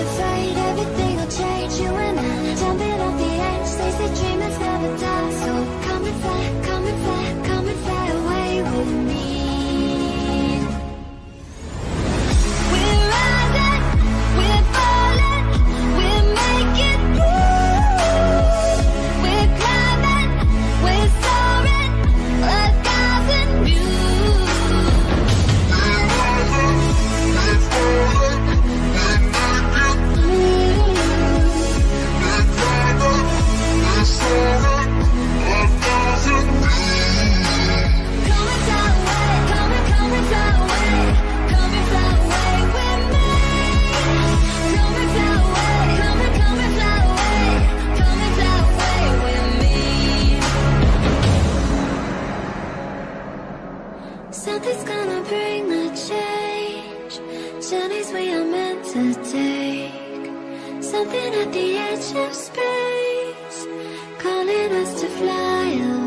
afraid everything will change. You and I, jumping off the edge. They say dreamers never die. So come and fly, come and fly, come and fly away with me. We're rising, we're falling, we're making moves. We're climbing, we're soaring, 1,000 views. We're rising, we're falling, we're making moves. We're climbing, we're soaring, 1,000 views. Come and fly away, come and fly away, come and fly away with me. Come and fly away, come and fly away, come and fly away with me. Something's gonna bring the change. Journeys we are meant to take. Something at the edge of space, calling us to fly away.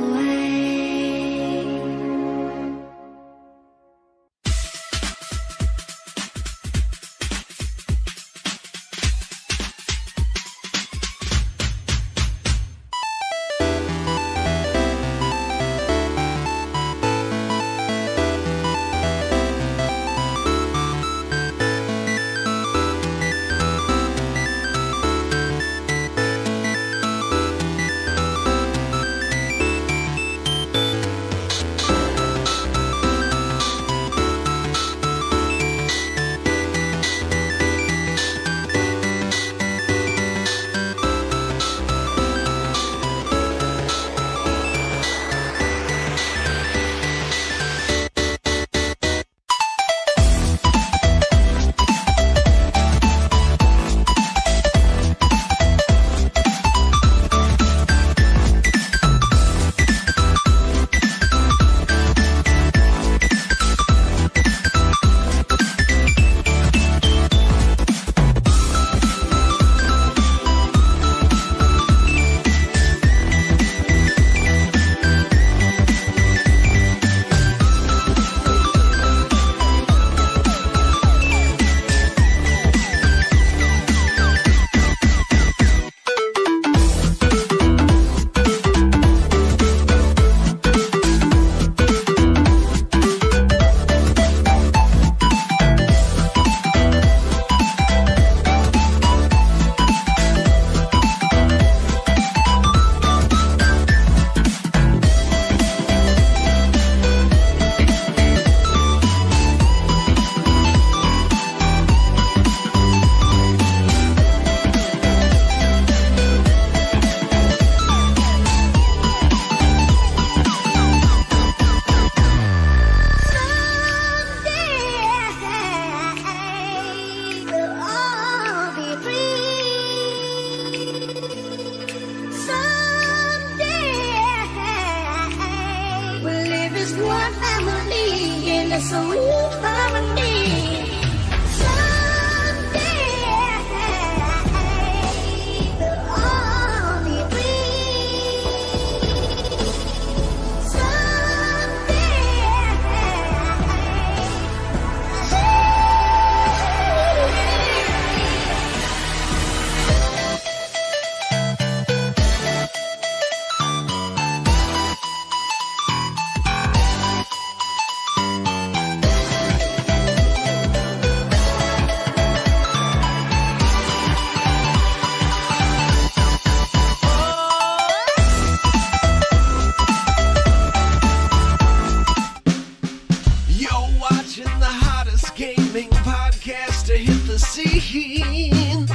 scene.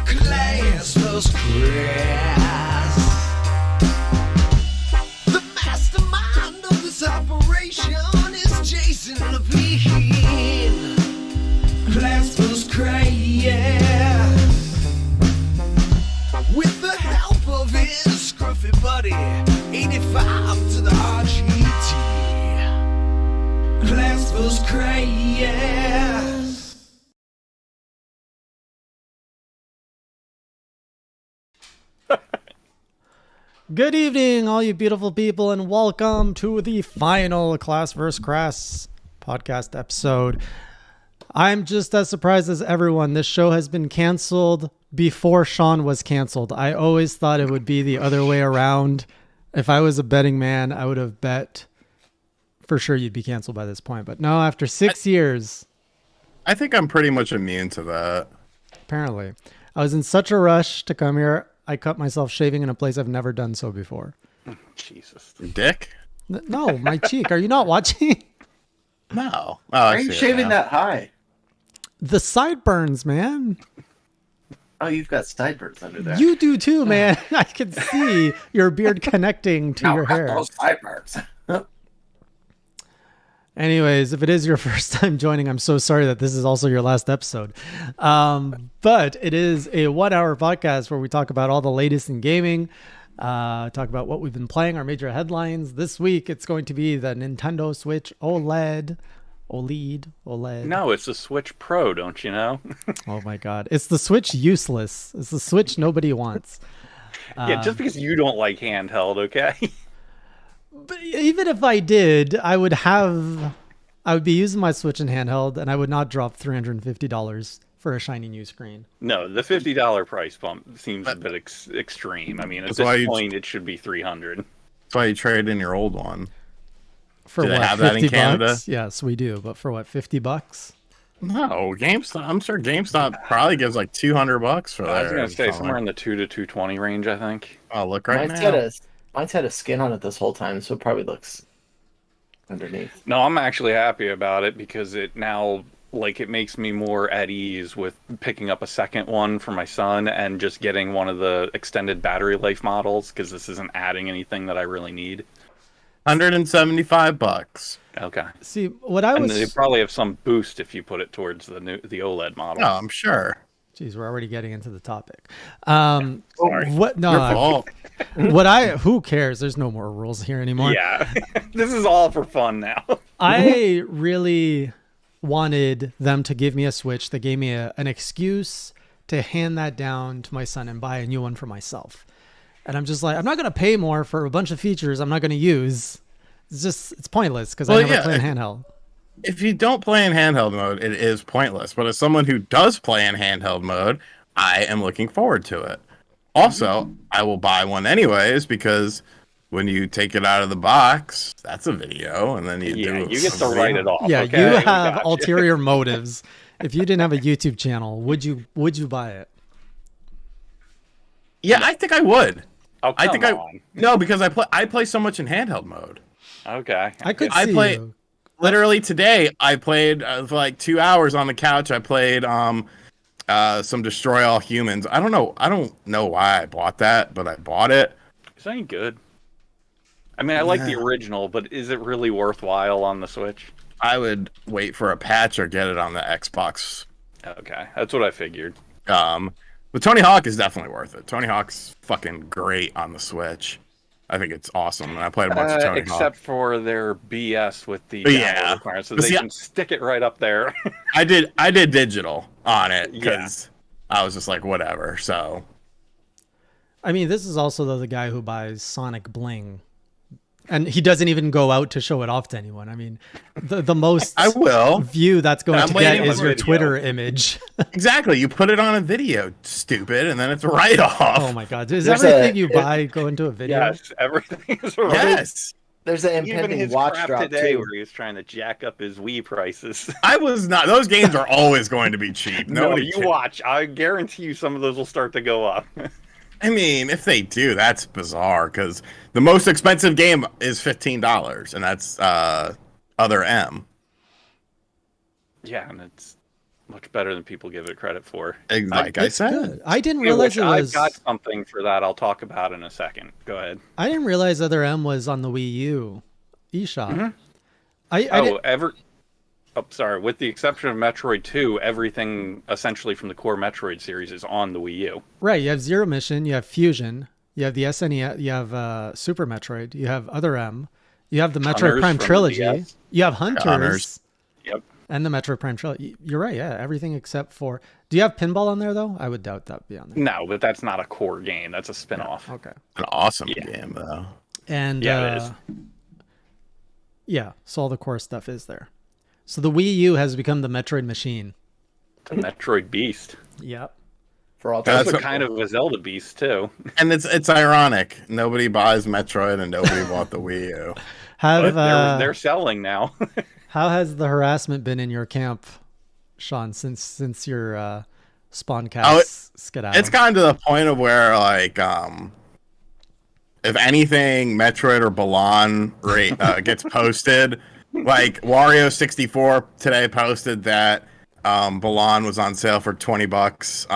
Class vs. Crass. The mastermind of this operation is Jason Levine. Class vs. Crass. With the help of his scruffy buddy, 85 to the RGT. Class vs. Crass. Good evening, all you beautiful people, and welcome to the final Class vs. Crass podcast episode. I'm just as surprised as everyone. This show has been canceled before Sean was canceled. I always thought it would be the other way around. If I was a betting man, I would have bet for sure you'd be canceled by this point. But no, after 6 years. I think I'm pretty much immune to that. Apparently. I was in such a rush to come here, I cut myself shaving in a place I've never done so before. Jesus. Dick? No, my cheek. Are you not watching? No. Oh, Why are you shaving that high? The sideburns, man. Oh, you've got sideburns under there. You do too, man. I can see your beard connecting to your hair. Those sideburns. Anyways, if it is your first time joining, I'm so sorry that this is also your last episode. But it is a 1 hour podcast where we talk about all the latest in gaming, talk about what we've been playing, our major headlines. This week, it's going to be the Nintendo Switch OLED. No, it's the Switch Pro, don't you know? Oh my God. It's the Switch useless. It's the Switch nobody wants. Yeah, just because you don't like handheld, okay? But even if I did, I would be using my Switch in handheld, and I would not drop $350 for a shiny new screen. No, the $50 price bump seems a bit extreme. I mean, at this point, it should be $300. That's why you traded in your old one. For Do they what, have that in 50 Canada? bucks? Yes, we do. But for what, $50? No, GameStop. I'm sure GameStop probably gives like $200 for that. I was going to say somewhere in the $2 to $220 range, I think. Oh, look right now. Mine's had a skin on it this whole time, so it probably looks underneath. No, I'm actually happy about it because it now, like, it makes me more at ease with picking up a second one for my son and just getting one of the extended battery life models because this isn't adding anything that I really need. $175. Okay. See, what I was... And they probably have some boost if you put it towards the OLED model. No, I'm sure. Jeez, we're already getting into the topic. Sorry. What? No. Who cares? There's no more rules here anymore. Yeah. This is all for fun now. I really wanted them to give me a Switch that gave me an excuse to hand that down to my son and buy a new one for myself. And I'm just like, I'm not going to pay more for a bunch of features I'm not going to use. It's pointless because I never play in handheld. If you don't play in handheld mode, it is pointless. But as someone who does play in handheld mode, I am looking forward to it. Also, I will buy one anyways because when you take it out of the box, that's a video, and then you get to write it off. Yeah, okay? you have ulterior motives. If you didn't have a YouTube channel, would you buy it? Yeah, I think I would. Oh, I think on. No, because I play so much in handheld mode. Okay. I could I see play you. literally today. I played for like 2 hours on the couch. I played some Destroy All Humans. I don't know why I bought that, but I bought it. Is that any good? I mean, I like the original, but is it really worthwhile on the Switch? I would wait for a patch or get it on the Xbox. Okay, that's what I figured. But Tony Hawk is definitely worth it. Tony Hawk's fucking great on the Switch. I think it's awesome, and I played a bunch of Tony Hawk. Except for their BS with the download requirements, so they can stick it right up there. I did digital on it because I was just like, whatever. So, I mean, this is also the guy who buys Sonic Bling, and he doesn't even go out to show it off to anyone. I mean, the most I will view that's going to get is your video. Twitter image. Exactly. You put it on a video, stupid, and then it's right off. Oh my God! Is everything you buy go into a video? Yes, everything is right. Yes. There's an Even impending his watch crap drop today too. where he was trying to jack up his Wii prices. I was not. Those games are always going to be cheap. No, Nobody you cares. watch. I guarantee you some of those will start to go up. I mean, if they do, that's bizarre because the most expensive game is $15, and that's Other M. Yeah, and it's much better than people give it credit for. Like I said, Good. I didn't realize it was. I've got something for that I'll talk about in a second. Go ahead. I didn't realize Other M was on the Wii U eShop. Mm-hmm. Sorry. With the exception of Metroid 2, everything essentially from the core Metroid series is on the Wii U. Right. You have Zero Mission. You have Fusion. You have the SNES. You have Super Metroid. You have Other M. You have the Metroid Hunters Prime from trilogy. the DS. You have Hunters. Yep. And the Metroid Prime trilogy. You're right. Yeah. Everything except for. Do you have Pinball on there though? I would doubt that would be on there. No, but that's not a core game. That's a spin-off. Okay. an awesome game though. And Yeah, it is. yeah, so all the core stuff is there. So the Wii U has become the Metroid machine. The Metroid Beast. Yep. For all That's time. a kind of a Zelda Beast too. And it's ironic. Nobody buys Metroid and nobody bought the Wii U. Have They're selling now. how has the harassment been in your camp, Sean, since your Spawncast skedaddle? It's gotten to the point of where, like, if anything, Metroid or Balan gets posted, like Wario64 today posted that Balan was on sale for $20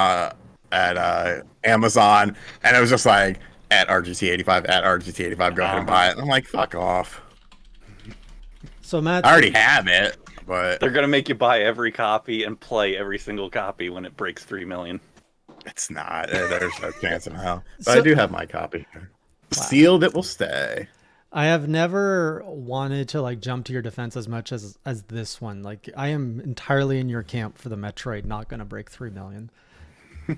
at Amazon, and it was just like at RGT85, go ahead and buy it. And I'm like, fuck off. So Matt, I already have it, but They're gonna make you buy every copy and play every single copy when it breaks 3 million. it's not. There's no chance in hell. But I do have my copy. Sealed, it will stay. I have never wanted to like jump to your defense as much as this one. Like I am entirely in your camp for the Metroid not gonna break 3 million.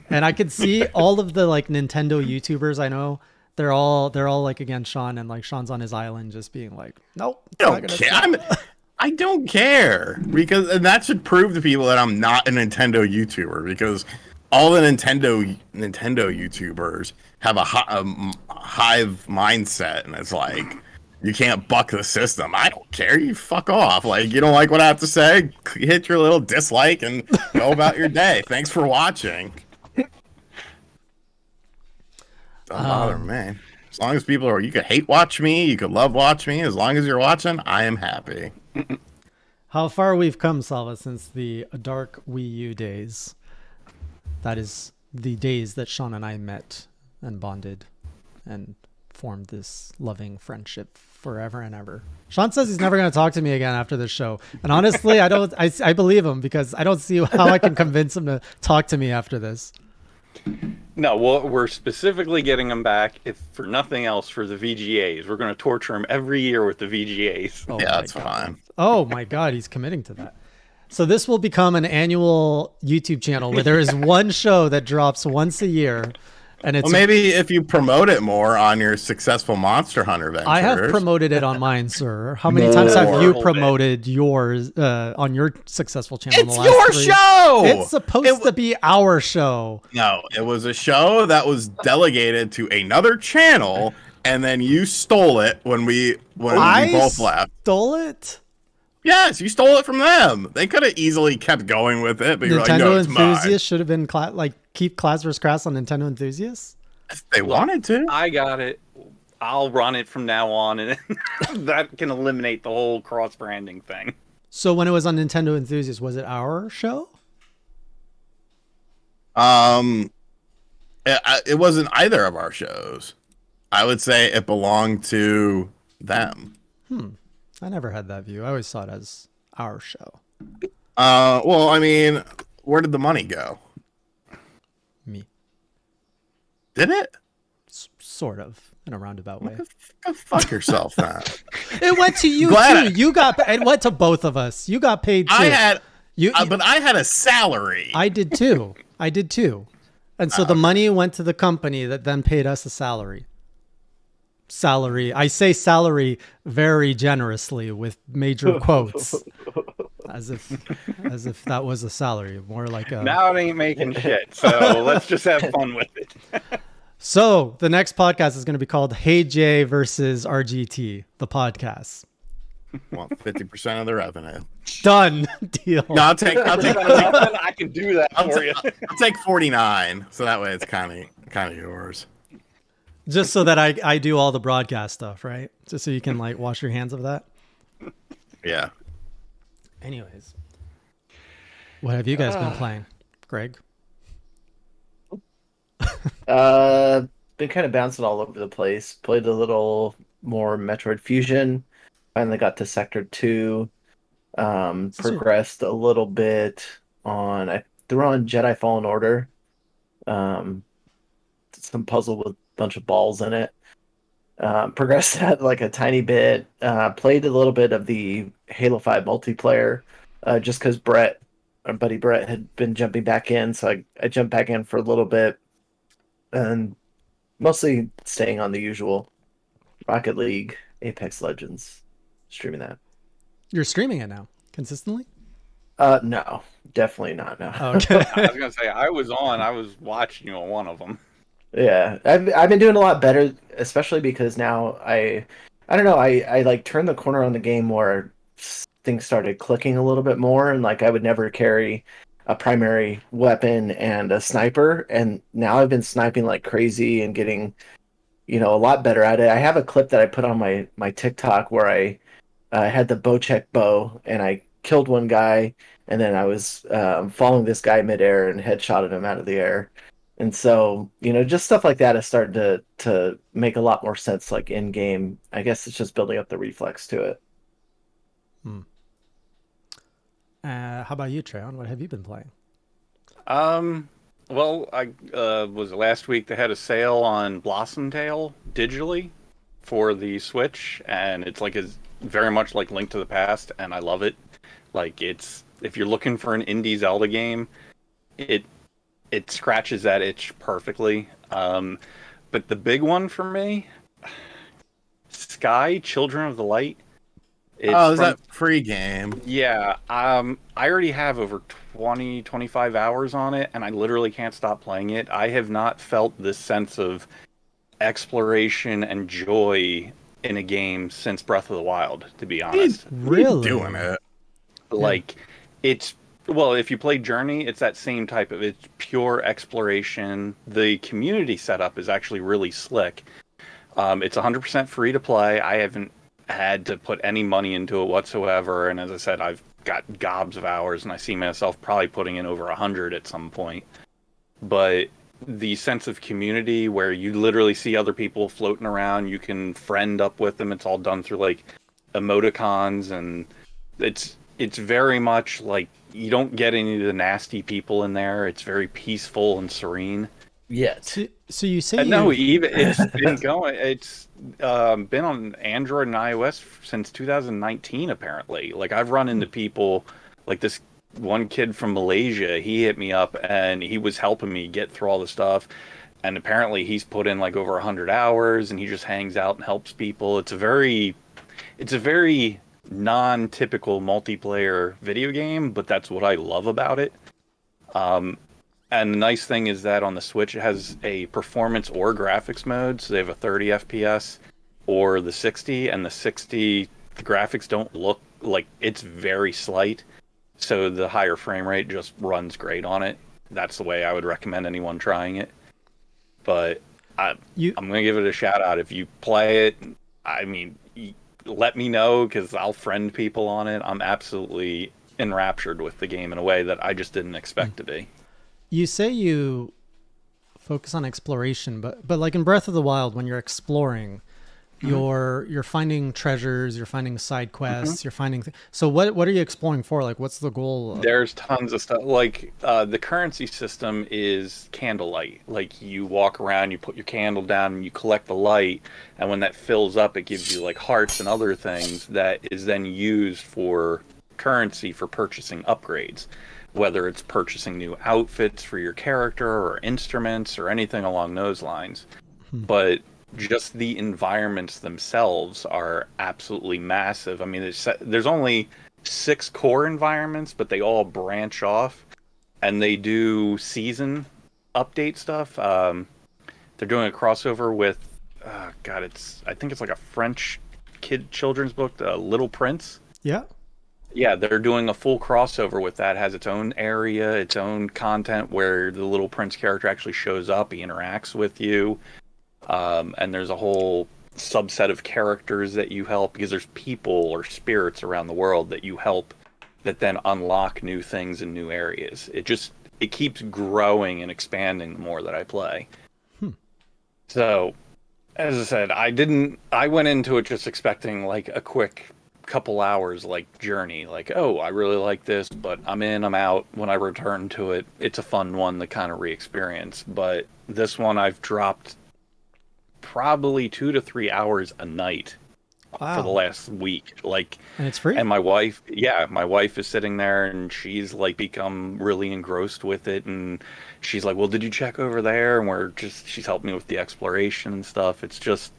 And I could see all of the like Nintendo YouTubers I know, they're all like against Sean, and like Sean's on his island just being like, nope. I don't care, because and that should prove to people that I'm not a Nintendo YouTuber, because all the Nintendo YouTubers have a hive mindset, and it's like you can't buck the system. I don't care. You fuck off. Like, you don't like what I have to say? Hit your little dislike and go about your day. Thanks for watching. Don't bother me. As long as people are, you could hate watch me, you could love watch me. As long as you're watching, I am happy. How far we've come, Salva, since the dark Wii U days. That is the days that Sean and I met and bonded and formed this loving friendship forever and ever. Sean says he's never going to talk to me again after this show. And honestly, I believe him, because I don't see how I can convince him to talk to me after this. No, well, we're specifically getting him back, if for nothing else, for the VGAs. We're going to torture him every year with the VGAs. Oh Yeah, my that's God. fine. Oh my God, he's committing to that. So this will become an annual YouTube channel where there is one show that drops once a year, and it's Well, maybe if you promote it more on your successful Monster Hunter ventures. I have promoted it on mine, sir. How many times have you More. promoted yours on your successful channel? in the It's last your 3? show. It's supposed to be our show. No, it was a show that was delegated to another channel, and then you stole it when we both left. Stole it. Yes, you stole it from them. They could have easily kept going with it, but you're like, Nintendo no, it's Enthusiasts should have been keep Class vs. Crass on Nintendo Enthusiasts. mine. If they wanted to. I got it. I'll run it from now on, and that can eliminate the whole cross-branding thing. So when it was on Nintendo Enthusiasts, was it our show? It wasn't either of our shows. I would say it belonged to them. I never had that view. I always saw it as our show. Well, I mean, where did the money go? Me. Did it? Sort of, in a roundabout way. Go fuck yourself, then. It went to you Glad too. It went to both of us. You got paid too. But I had a salary. I did too. And so the money went to the company that then paid us a salary. I say salary very generously with major quotes, as if that was a salary, more like a. Now it ain't making shit, so let's just have fun with it. So the next podcast is going to be called Hey Jay versus RGT, the podcast. Want 50% of the revenue. Done. Deal. No, I'll take I can do that for you. I'll take 49, so that way it's kind of yours. Just so that I do all the broadcast stuff, right? Just so you can like wash your hands of that. Yeah. Anyways, what have you guys been playing, Greg? Been kind of bouncing all over the place. Played a little more Metroid Fusion. Finally got to Sector 2. Progressed a little bit on. I threw on Jedi Fallen Order. Some puzzle with a bunch of balls in it. Progressed that like a tiny bit. Played a little bit of the Halo 5 multiplayer. Just because our buddy Brett had been jumping back in, so I jumped back in for a little bit. And mostly staying on the usual Rocket League, Apex Legends, streaming that. You're streaming it now consistently? No, definitely not. No. Okay. I was gonna say I was watching you on one of them. Yeah, I've been doing a lot better, especially because now I don't know, I like turned the corner on the game where things started clicking a little bit more, and like I would never carry a primary weapon and a sniper, and now I've been sniping like crazy and getting, a lot better at it. I have a clip that I put on my TikTok where I had the bow check bow and I killed one guy, and then I was following this guy midair and headshotted him out of the air. And so, just stuff like that has started to make a lot more sense, like in game. I guess it's just building up the reflex to it. Hmm. How about you, Treon? What have you been playing? Well, I was last week they had a sale on Blossom Tale digitally for the Switch, and it's like is very much like Link to the Past, and I love it. Like it's if you're looking for an indie Zelda game, it scratches that itch perfectly. But the big one for me, Sky Children of the Light. It's Is from that free game? Yeah, I already have over 20, 25 hours on it, and I literally can't stop playing it. I have not felt this sense of exploration and joy in a game since Breath of the Wild, to be honest. Really? Doing it. Like, well, if you play Journey, it's that same type of, it's pure exploration. The community setup is actually really slick. It's 100% free to play. I haven't had to put any money into it whatsoever, and as I said, I've got gobs of hours, and I see myself probably putting in over 100 at some point. But the sense of community where you literally see other people floating around, you can friend up with them, it's all done through like emoticons, and it's very much like you don't get any of the nasty people in there. It's very peaceful and serene. Yet. So you say No, you even it's been going. It's been on Android and iOS since 2019. Apparently, like I've run into people like this one kid from Malaysia. He hit me up and he was helping me get through all the stuff. And apparently, he's put in like over 100 hours, and he just hangs out and helps people. It's a very non-typical multiplayer video game, but that's what I love about it. And the nice thing is that on the Switch, it has a performance or graphics mode. So they have a 30 FPS or the 60, and the 60, the graphics don't look like it's very slight. So the higher frame rate just runs great on it. That's the way I would recommend anyone trying it. But I'm going to give it a shout out. If you play it, I mean, let me know because I'll friend people on it. I'm absolutely enraptured with the game in a way that I just didn't expect to be. You say you focus on exploration, but like in Breath of the Wild, when you're exploring, you're finding treasures, you're finding side quests, you're finding. So what are you exploring for? Like, what's the goal? There's tons of stuff. Like the currency system is candlelight. Like you walk around, you put your candle down, and you collect the light, and when that fills up, it gives you like hearts and other things that is then used for currency for purchasing upgrades. Whether it's purchasing new outfits for your character or instruments or anything along those lines. But just the environments themselves are absolutely massive. I mean, there's only 6 core environments, but they all branch off, and they do season update stuff. They're doing a crossover with, I think it's like a French children's book, The Little Prince. Yeah. Yeah, they're doing a full crossover with that. It has its own area, its own content where the Little Prince character actually shows up, he interacts with you. And there's a whole subset of characters that you help because there's people or spirits around the world that you help that then unlock new things in new areas. It keeps growing and expanding the more that I play. So, as I said, I went into it just expecting like a quick couple hours like journey, like, oh, I really like this, but I'm in, I'm out. When I return to it, it's a fun one to kind of re-experience. But this one I've dropped probably 2 to 3 hours a night for the last week. Like, and it's free. And my wife is sitting there and she's like become really engrossed with it, and she's like, well, did you check over there? And she's helped me with the exploration and stuff. It's just,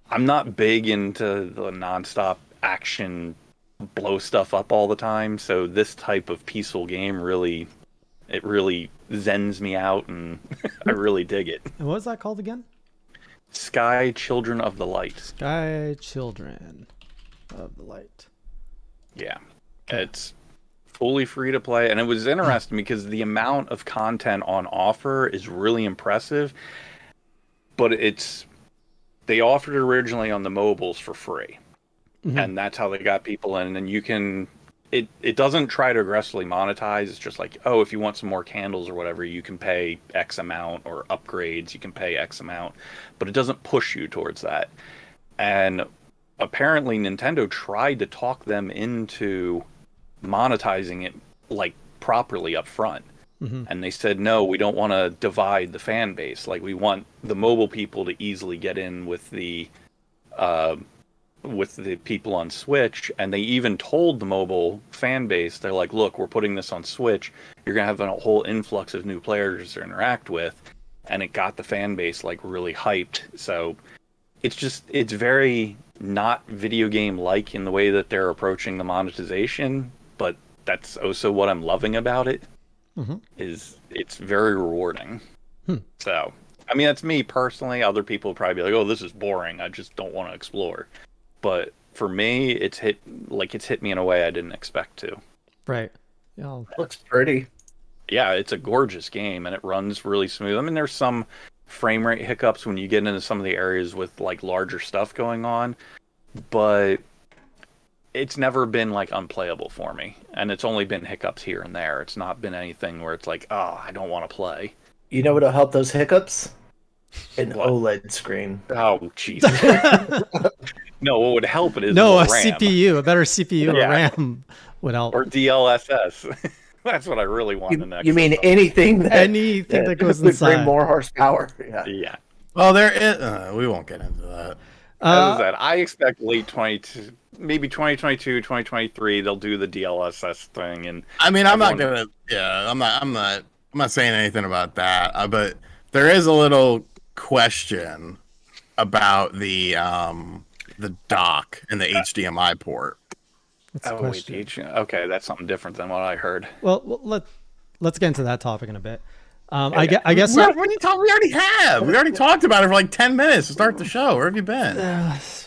I'm not big into the nonstop action blow stuff up all the time. So this type of peaceful game really zens me out, and I really dig it. And what was that called again? Sky Children of the Light. Sky Children of the Light. Yeah, it's fully free to play, and it was interesting because the amount of content on offer is really impressive. But they offered it originally on the mobiles for free, and that's how they got people in. And you can. It doesn't try to aggressively monetize. It's just like, oh, if you want some more candles or whatever, you can pay X amount, or upgrades, you can pay X amount. But it doesn't push you towards that. And apparently Nintendo tried to talk them into monetizing it like properly up front. And they said, no, we don't want to divide the fan base. Like, we want the mobile people to easily get in with the people on Switch. And they even told the mobile fan base, they're like, look, we're putting this on Switch. You're going to have a whole influx of new players to interact with. And it got the fan base like really hyped. So it's very not video game like in the way that they're approaching the monetization. But that's also what I'm loving about it. Is it's very rewarding. So, I mean, that's me personally. Other people will probably be like, oh, this is boring. I just don't want to explore. But for me, it's hit me in a way I didn't expect to. Right. Yeah. Looks pretty. Yeah, it's a gorgeous game, and it runs really smooth. I mean, there's some frame rate hiccups when you get into some of the areas with like larger stuff going on, but it's never been like unplayable for me. And it's only been hiccups here and there. It's not been anything where it's like, oh, I don't want to play. You know what'll help those hiccups? An What? OLED screen. Oh, Jesus. No, what would help it is a more RAM. CPU, a better CPU or Yeah. RAM would help. Or DLSS. That's what I really want the next. You mean system. anything That goes would inside. bring more horsepower? Yeah. Yeah. Well, there is. We won't get into that. As I said, I expect late 22, maybe 2022, 2023, they'll do the DLSS thing. And I mean, I'm not everyone- gonna. Yeah, I'm not saying anything about that. But there is a little question about the dock and the HDMI port. That's a Oh, wait, question. okay, that's something different than what I heard. Well, let's get into that topic in a bit. I guess We already have. We already talked about it for like 10 minutes to start the show. Where have you been?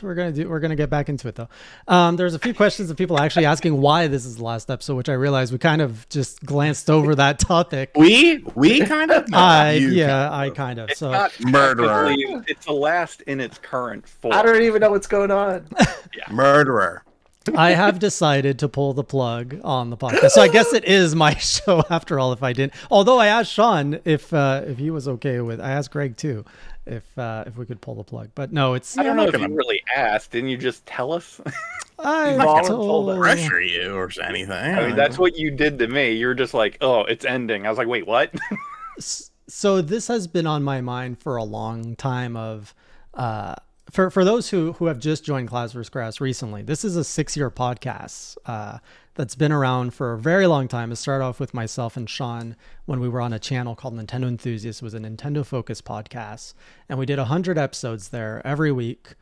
we're gonna get back into it though. There's a few questions of people actually asking why this is the last episode, which I realized we kind of just glanced over that topic. We kind of. No, you I kind of. It's So not Murderer. technically- It's the last in its current form. I don't even know what's going on. murderer. I have decided to pull the plug on the podcast. So I guess it is my show after all. If I didn't, although I asked Sean if he was okay with, I asked Greg too if we could pull the plug. But no, it's I don't know if gonna- you really asked. Didn't you just tell us? I Voluntold Pressure you or anything. I mean, that's what you did to me. You were just like, oh, it's ending. I was like, wait, what? So this has been on my mind for a long time. For those who have just joined Class vs. Crass recently, this is a 6-year podcast that's been around for a very long time. It started off with myself and Sean when we were on a channel called Nintendo Enthusiasts. It was a Nintendo focused podcast, and we did 100 episodes there every week.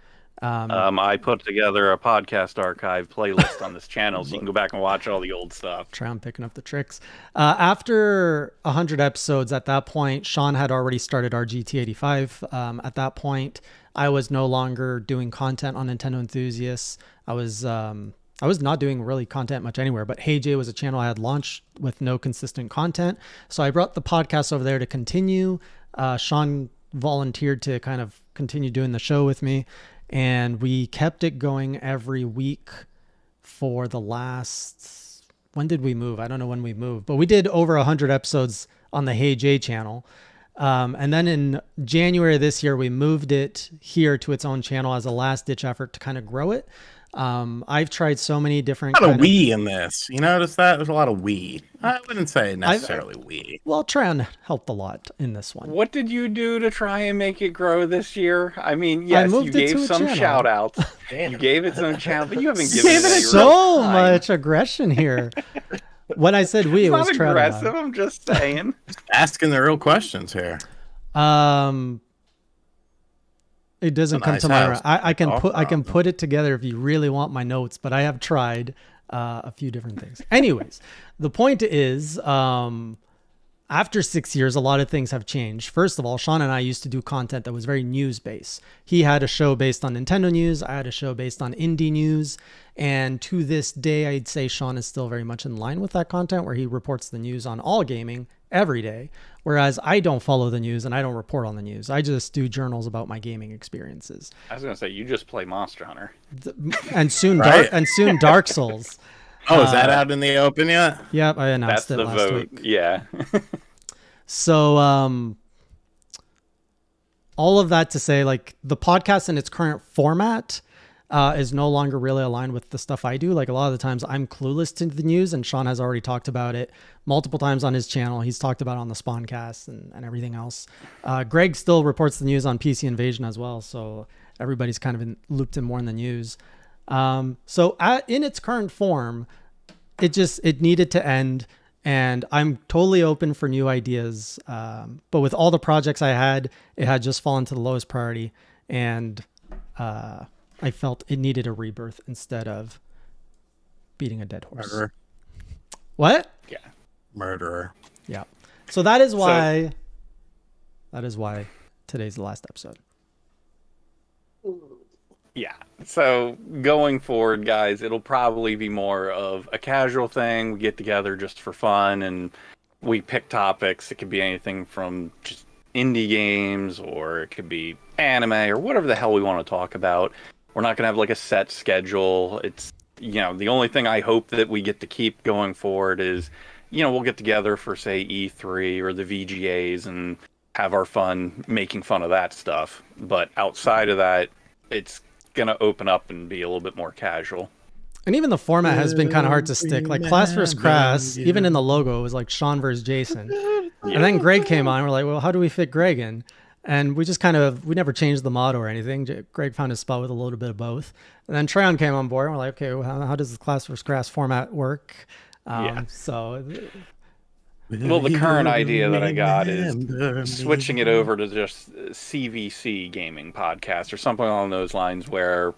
I put together a podcast archive playlist on this channel, so you can go back and watch all the old stuff. Treon picking up the tricks. After 100 episodes, at that point, Sean had already started our GT85. At that point, I was no longer doing content on Nintendo Enthusiasts. I was not doing really content much anywhere, but Hey Jay was a channel I had launched with no consistent content. So I brought the podcast over there to continue. Sean volunteered to kind of continue doing the show with me, and we kept it going every week for the last, when did we move? I don't know when we moved, but we did over 100 episodes on the Hey Jay channel. And then in January of this year, we moved it here to its own channel as a last ditch effort to kind of grow it. I've tried so many different A lot of kind of- we in this. You notice that? There's a lot of we. I wouldn't say necessarily we. Well, Treon helped a lot in this one. What did you do to try and make it grow this year? I mean, yes, you moved it to gave a some channel. shout outs. Damn. You gave it some channel, but you haven't You given gave it it any so real time. much aggression here. When I said we, it It's was not Treon. aggressive. I'm just saying. Asking the real questions here. It doesn't It's a come nice to my house. I can Talk put about it. put it together if you really want my notes, but I have tried. a few different things. Anyways, the point is, after 6 years, a lot of things have changed. First of all, Sean and I used to do content that was very news-based. He had a show based on Nintendo news. I had a show based on indie news. And to this day, I'd say Sean is still very much in line with that content, where he reports the news on all gaming every day. Whereas I don't follow the news and I don't report on the news. I just do journals about my gaming experiences. I was gonna say you just play Monster Hunter. And soon, Right. Dark Souls. Oh, is that out in the open yet? Yep, I announced That's it the last vote. week. Yeah. So, all of that to say, like, the podcast in its current format is no longer really aligned with the stuff I do. Like, a lot of the times I'm clueless to the news, and Sean has already talked about it multiple times on his channel. He's talked about it on the Spawncast and everything else. Greg still reports the news on PC Invasion as well, so everybody's kind of looped in more in the news. So in its current form, it needed to end. And I'm totally open for new ideas. But with all the projects I had, it had just fallen to the lowest priority. And I felt it needed a rebirth instead of beating a dead horse. Murderer. What? Yeah. Murderer. Yeah. So that is why today's the last episode. Yeah. So going forward, guys, it'll probably be more of a casual thing. We get together just for fun and we pick topics. It could be anything from just indie games, or it could be anime, or whatever the hell we want to talk about. We're not going to have like a set schedule. It's, the only thing I hope that we get to keep going forward is, we'll get together for, say, E3 or the VGAs and have our fun making fun of that stuff. But outside of that, it's going to open up and be a little bit more casual. And even the format has been kind of hard to stick. Like Class vs. Crass, even in the logo, it was like Sean versus Jason. And then Greg came on. We're like, well, how do we fit Greg in? And we just we never changed the motto or anything. Greg found his spot with a little bit of both. And then Treon came on board. And we're like, okay, well, how does the Class vs. Crass format work? So... Well, the current idea that I got is switching it over to just CvC gaming podcast or something along those lines, where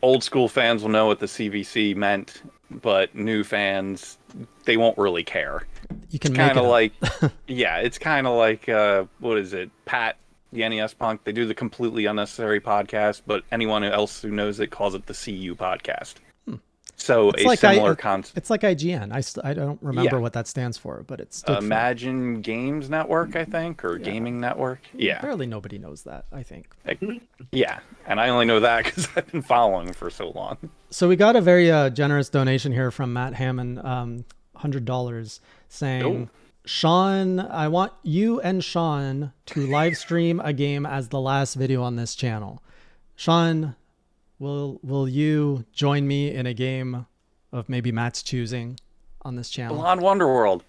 old school fans will know what the CvC meant, but new fans, they won't really care. You can it's make kind of it like, it's kind of like, what is it? Pat, the NES Punk, they do the completely unnecessary podcast, but anyone else who knows it calls it the CU podcast. So it's a like similar concept. It's like IGN. I don't remember what that stands for, but it's Imagine Games Network, I think, or Gaming Network. Yeah, barely nobody knows that, I think. Yeah, and I only know that because I've been following for so long. So we got a very generous donation here from Matt Hammond, $100, saying, Sean, I want you and Sean to live stream a game as the last video on this channel. Sean, will you join me in a game of maybe Matt's choosing on this channel? Blonde Wonderworld.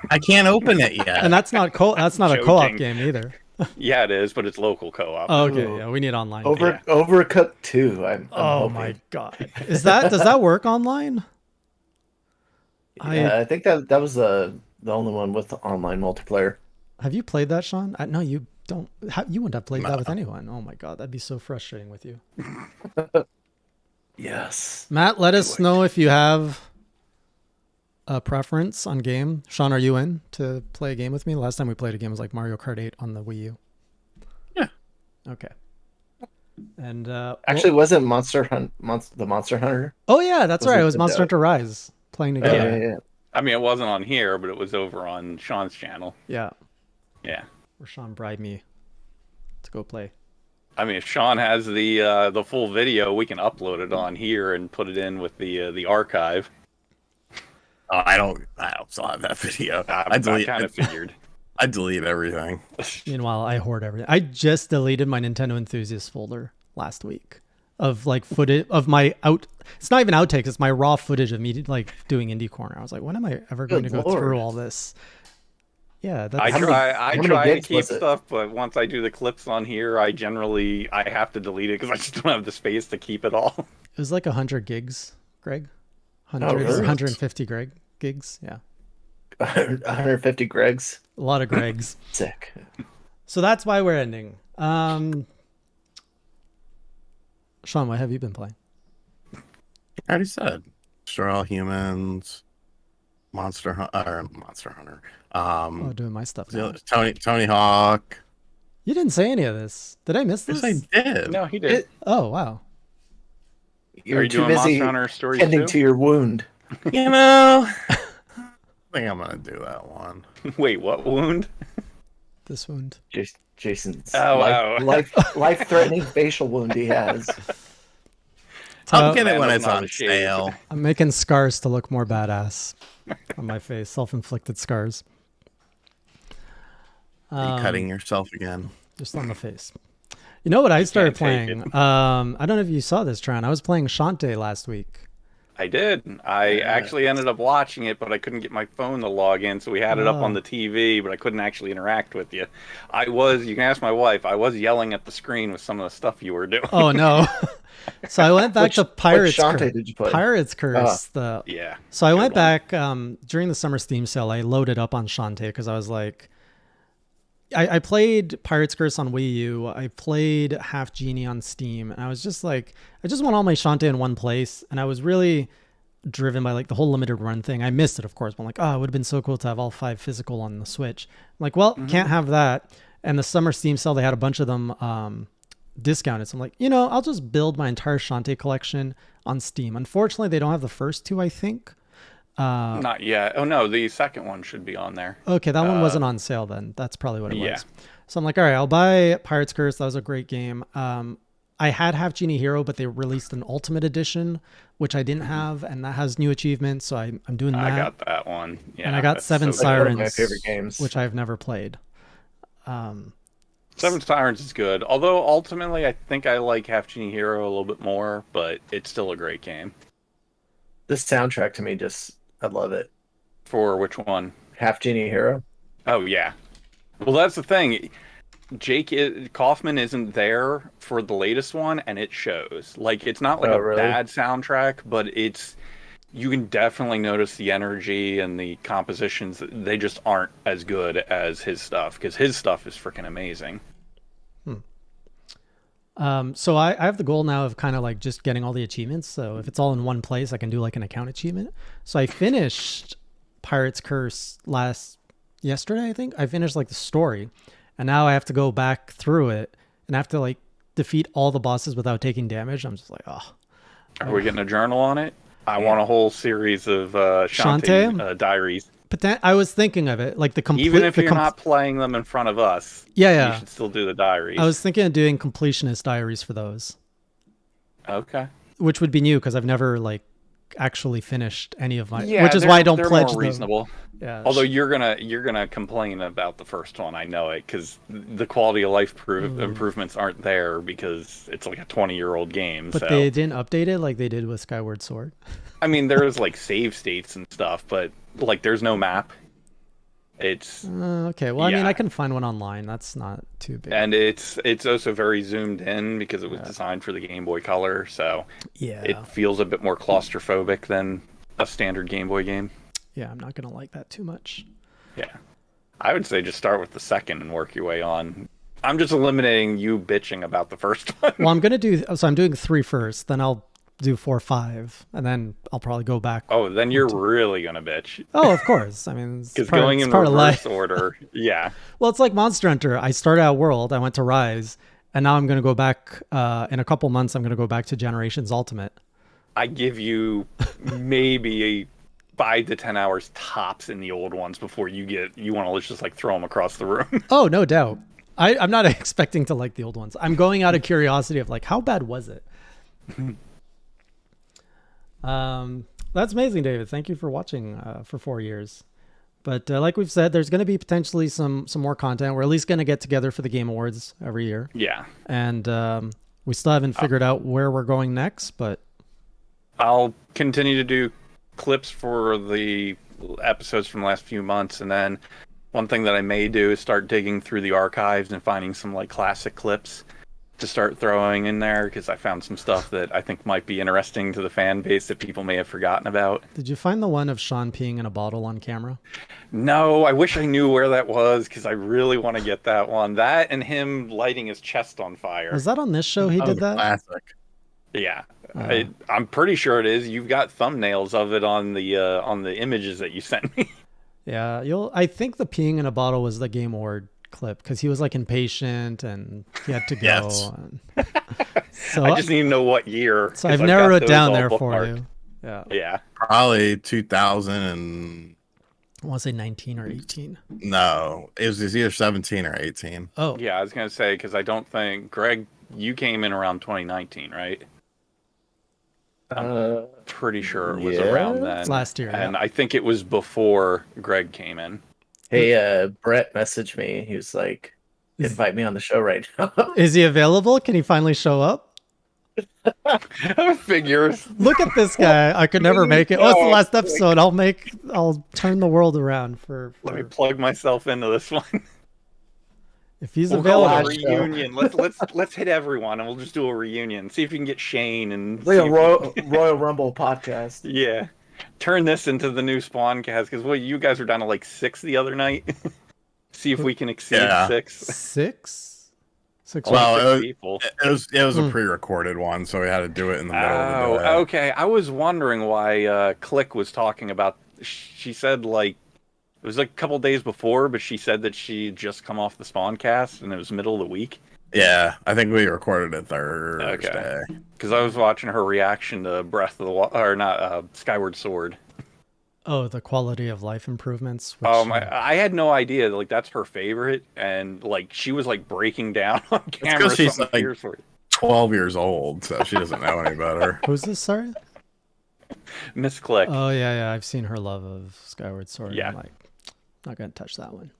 I can't open it yet. And that's not a co-op game either. Yeah, it is, but it's local co-op. Oh, okay, yeah, we need online. Overcooked 2. I'm oh hoping. my god, does that work online? Yeah, I think that was the only one with online multiplayer. Have you played that, Sean? No, you don't. You wouldn't have played that with anyone. Oh my god, that'd be so frustrating with you. Yes. Matt, let us know if you have a preference on game. Sean, are you in to play a game with me? Last time we played a game was like Mario Kart 8 on the Wii U. Yeah. Okay. And actually, wasn't the Monster Hunter? Oh yeah, that's right. It was the Monster Hunter Rise playing together. Yeah. I mean, it wasn't on here, but it was over on Sean's channel. Yeah. Yeah. Where Sean bribed me to go play. I mean, if Sean has the full video, we can upload it on here and put it in with the archive. I don't still have that video. I kind of figured. I delete everything. Meanwhile, I hoard everything. I just deleted my Nintendo Enthusiast folder last week of like footage of my it's not even outtakes, it's my raw footage of me like doing Indie Corner. I was like, when am I ever going to go through all this? Yeah, that's... I try to keep stuff, but once I do the clips on here, I have to delete it because I just don't have the space to keep it all. It was like 100 gigs, Greg. 150 gigs, yeah. 150 Gregs. A lot of Gregs. Sick. So that's why we're ending. Sean, what have you been playing? I already said. Destroy All Humans, Monster Hunter. Doing my stuff now. Tony Hawk. You didn't say any of this. Did I miss Yes, this? I did. No, he did. Oh, wow. You're Are you too doing busy Monster Hunter Stories tending too? to your wound. You know, I think I'm gonna do that one. Wait, what wound? This wound. Jason's Oh. life-threatening facial wound he has. I'll get it when Man, it's I'm on not ashamed. sale. I'm making scars to look more badass on my face. Self-inflicted scars. Are you cutting yourself again? Just on the face. You know what I started can't take playing? I don't know if you saw this, Treon. I was playing Shantae last week. I did. I actually ended up watching it, but I couldn't get my phone to log in, so we had it up on the TV, but I couldn't actually interact with you. You can ask my wife, I was yelling at the screen with some of the stuff you were doing. Oh, no. So I went back to Pirates Shantae Curse. did you play? Pirates Curse. Yeah. So I good went one. back during the summer Steam sale. I loaded up on Shantae because I was like, I played Pirates Curse on Wii U. I played Half Genie on Steam, and I was just like, I just want all my Shantae in one place, and I was really driven by like the whole limited run thing. I missed it, of course, but I'm like, oh, it would have been so cool to have all 5 physical on the Switch. I'm like, well, can't have that. And the summer Steam sale, they had a bunch of them discounted. So I'm like, I'll just build my entire Shantae collection on Steam. Unfortunately, they don't have the first 2, I think. Not yet. Oh, no, the second one should be on there. Okay, that one wasn't on sale then. That's probably what it Yeah. was. So I'm like, all right, I'll buy Pirates Curse. That was a great game. I had Half Genie Hero, but they released an Ultimate Edition, which I didn't have, and that has new achievements. So I'm doing that. I got that one. Yeah, and I got that's Seven so good. One Sirens, of my favorite games. which I've never played. Seven Sirens is good. Although, ultimately, I think I like Half Genie Hero a little bit more, but it's still a great game. This soundtrack to me I love it. For which one? Half Genie Hero. Oh, yeah. Well, that's the thing. Kaufman isn't there for the latest one, and it shows. Like, it's not like a really? bad soundtrack, but you can definitely notice the energy and the compositions. They just aren't as good as his stuff, because his stuff is freaking amazing. So I have the goal now of kind of like just getting all the achievements. So if it's all in one place, I can do like an account achievement. So I finished Pirates Curse yesterday, I think. I finished like the story, and now I have to go back through it and I have to like defeat all the bosses without taking damage. I'm just like, oh. Are we getting a journal on it? I want a whole series of Shantae? diaries. But I was thinking of it like the complete. Even if you're not playing them in front of us, Yeah. you should still do the diaries. I was thinking of doing completionist diaries for those, Okay. which would be new because I've never like actually finished any of my. Yeah, which is why I don't they're pledge more them. reasonable. Yeah. Although you're gonna complain about the first one, I know it, because the quality of life improvements aren't there because it's like a 20-year-old game. But so they didn't update it like they did with Skyward Sword. I mean, there's like save states and stuff, but like there's no map. It's Okay, well, I mean, Yeah. I can find one online. That's not too big. and it's also very zoomed in because it was designed for the Game Boy Color, so Yeah, it feels a bit more claustrophobic than a standard Game Boy game. yeah, I'm not gonna like that too much. Yeah. I would say just start with the second and work your way on. I'm just eliminating you bitching about the first one. Well, I'm doing 3 first, then I'll do 4, 5, and then I'll probably go back. Oh, then you're really gonna bitch. Oh, of course. I mean, it's Because part, going it's in part of reverse life. order, yeah. Well, it's like Monster Hunter. I started at World, I went to Rise, and now I'm gonna go back. In a couple months, I'm gonna go back to Generations Ultimate. I give you maybe 5 to 10 hours tops in the old ones before you want to just like throw them across the room. Oh, no doubt. I'm not expecting to like the old ones. I'm going out of curiosity of like, how bad was it? That's amazing, David. Thank you for watching for 4 years. But like we've said, there's going to be potentially some more content. We're at least going to get together for the Game Awards every year. Yeah. And we still haven't figured out where we're going next, but I'll continue to do clips for the episodes from the last few months, and then one thing that I may do is start digging through the archives and finding some like classic clips to start throwing in there, because I found some stuff that I think might be interesting to the fan base that people may have forgotten about. did you find the one of Sean peeing in a bottle on camera? No, I wish I knew where that was, because I really want to get that one. That and him lighting his chest on fire. Was that on this show he did that? Classic. Yeah, I'm pretty sure it is. You've got thumbnails of it on the images that you sent me. Yeah, I think the peeing in a bottle was the Game Award clip because he was like impatient and he had to go. Yes. So I just need to know what year. So 'cause I've I've narrowed got it those down all there for bookmarked. you. Yeah. Yeah. Probably 2000 and I want to say 19 or 18. no, it was either 17 or 18. Oh, Yeah, I was gonna say because I don't think Greg, you came in around 2019, right? Pretty sure it was around then. Last year, and yeah. I think it was before Greg came in. Hey, Brett messaged me. He was like, invite me on the show right now. Is he available? Can he finally show up? Figures. Look at this guy. I could never make it. Oh, it's the last episode. I'll turn the world around for Let me plug myself into this one. if he's We'll call available. it a reunion. Let's hit everyone and we'll just do a reunion. See if you can get Shane and Like see a if- Royal Rumble podcast. Yeah. Turn this into the new Spawncast because you guys were down to like 6 the other night. See if we can exceed Yeah. 6. 6? 6 Well, People. it was a pre-recorded one, so we had to do it in the middle of the day. Oh, okay. I was wondering why Click was talking about. She said like it was like a couple days before, but she said that she had just come off the Spawncast and it was middle of the week. Yeah, I think we recorded it Thursday. Because I was watching her reaction to Breath of the or not Skyward Sword. Oh, the quality of life improvements. Which, I had no idea. Like that's her favorite, and like she was like breaking down on camera. 'cause she's, something like- fierce for it. 12 years old, so she doesn't know any better. Who's this? Sorry. Miss Click. Oh yeah. I've seen her love of Skyward Sword. Yeah. I'm like, not gonna touch that one.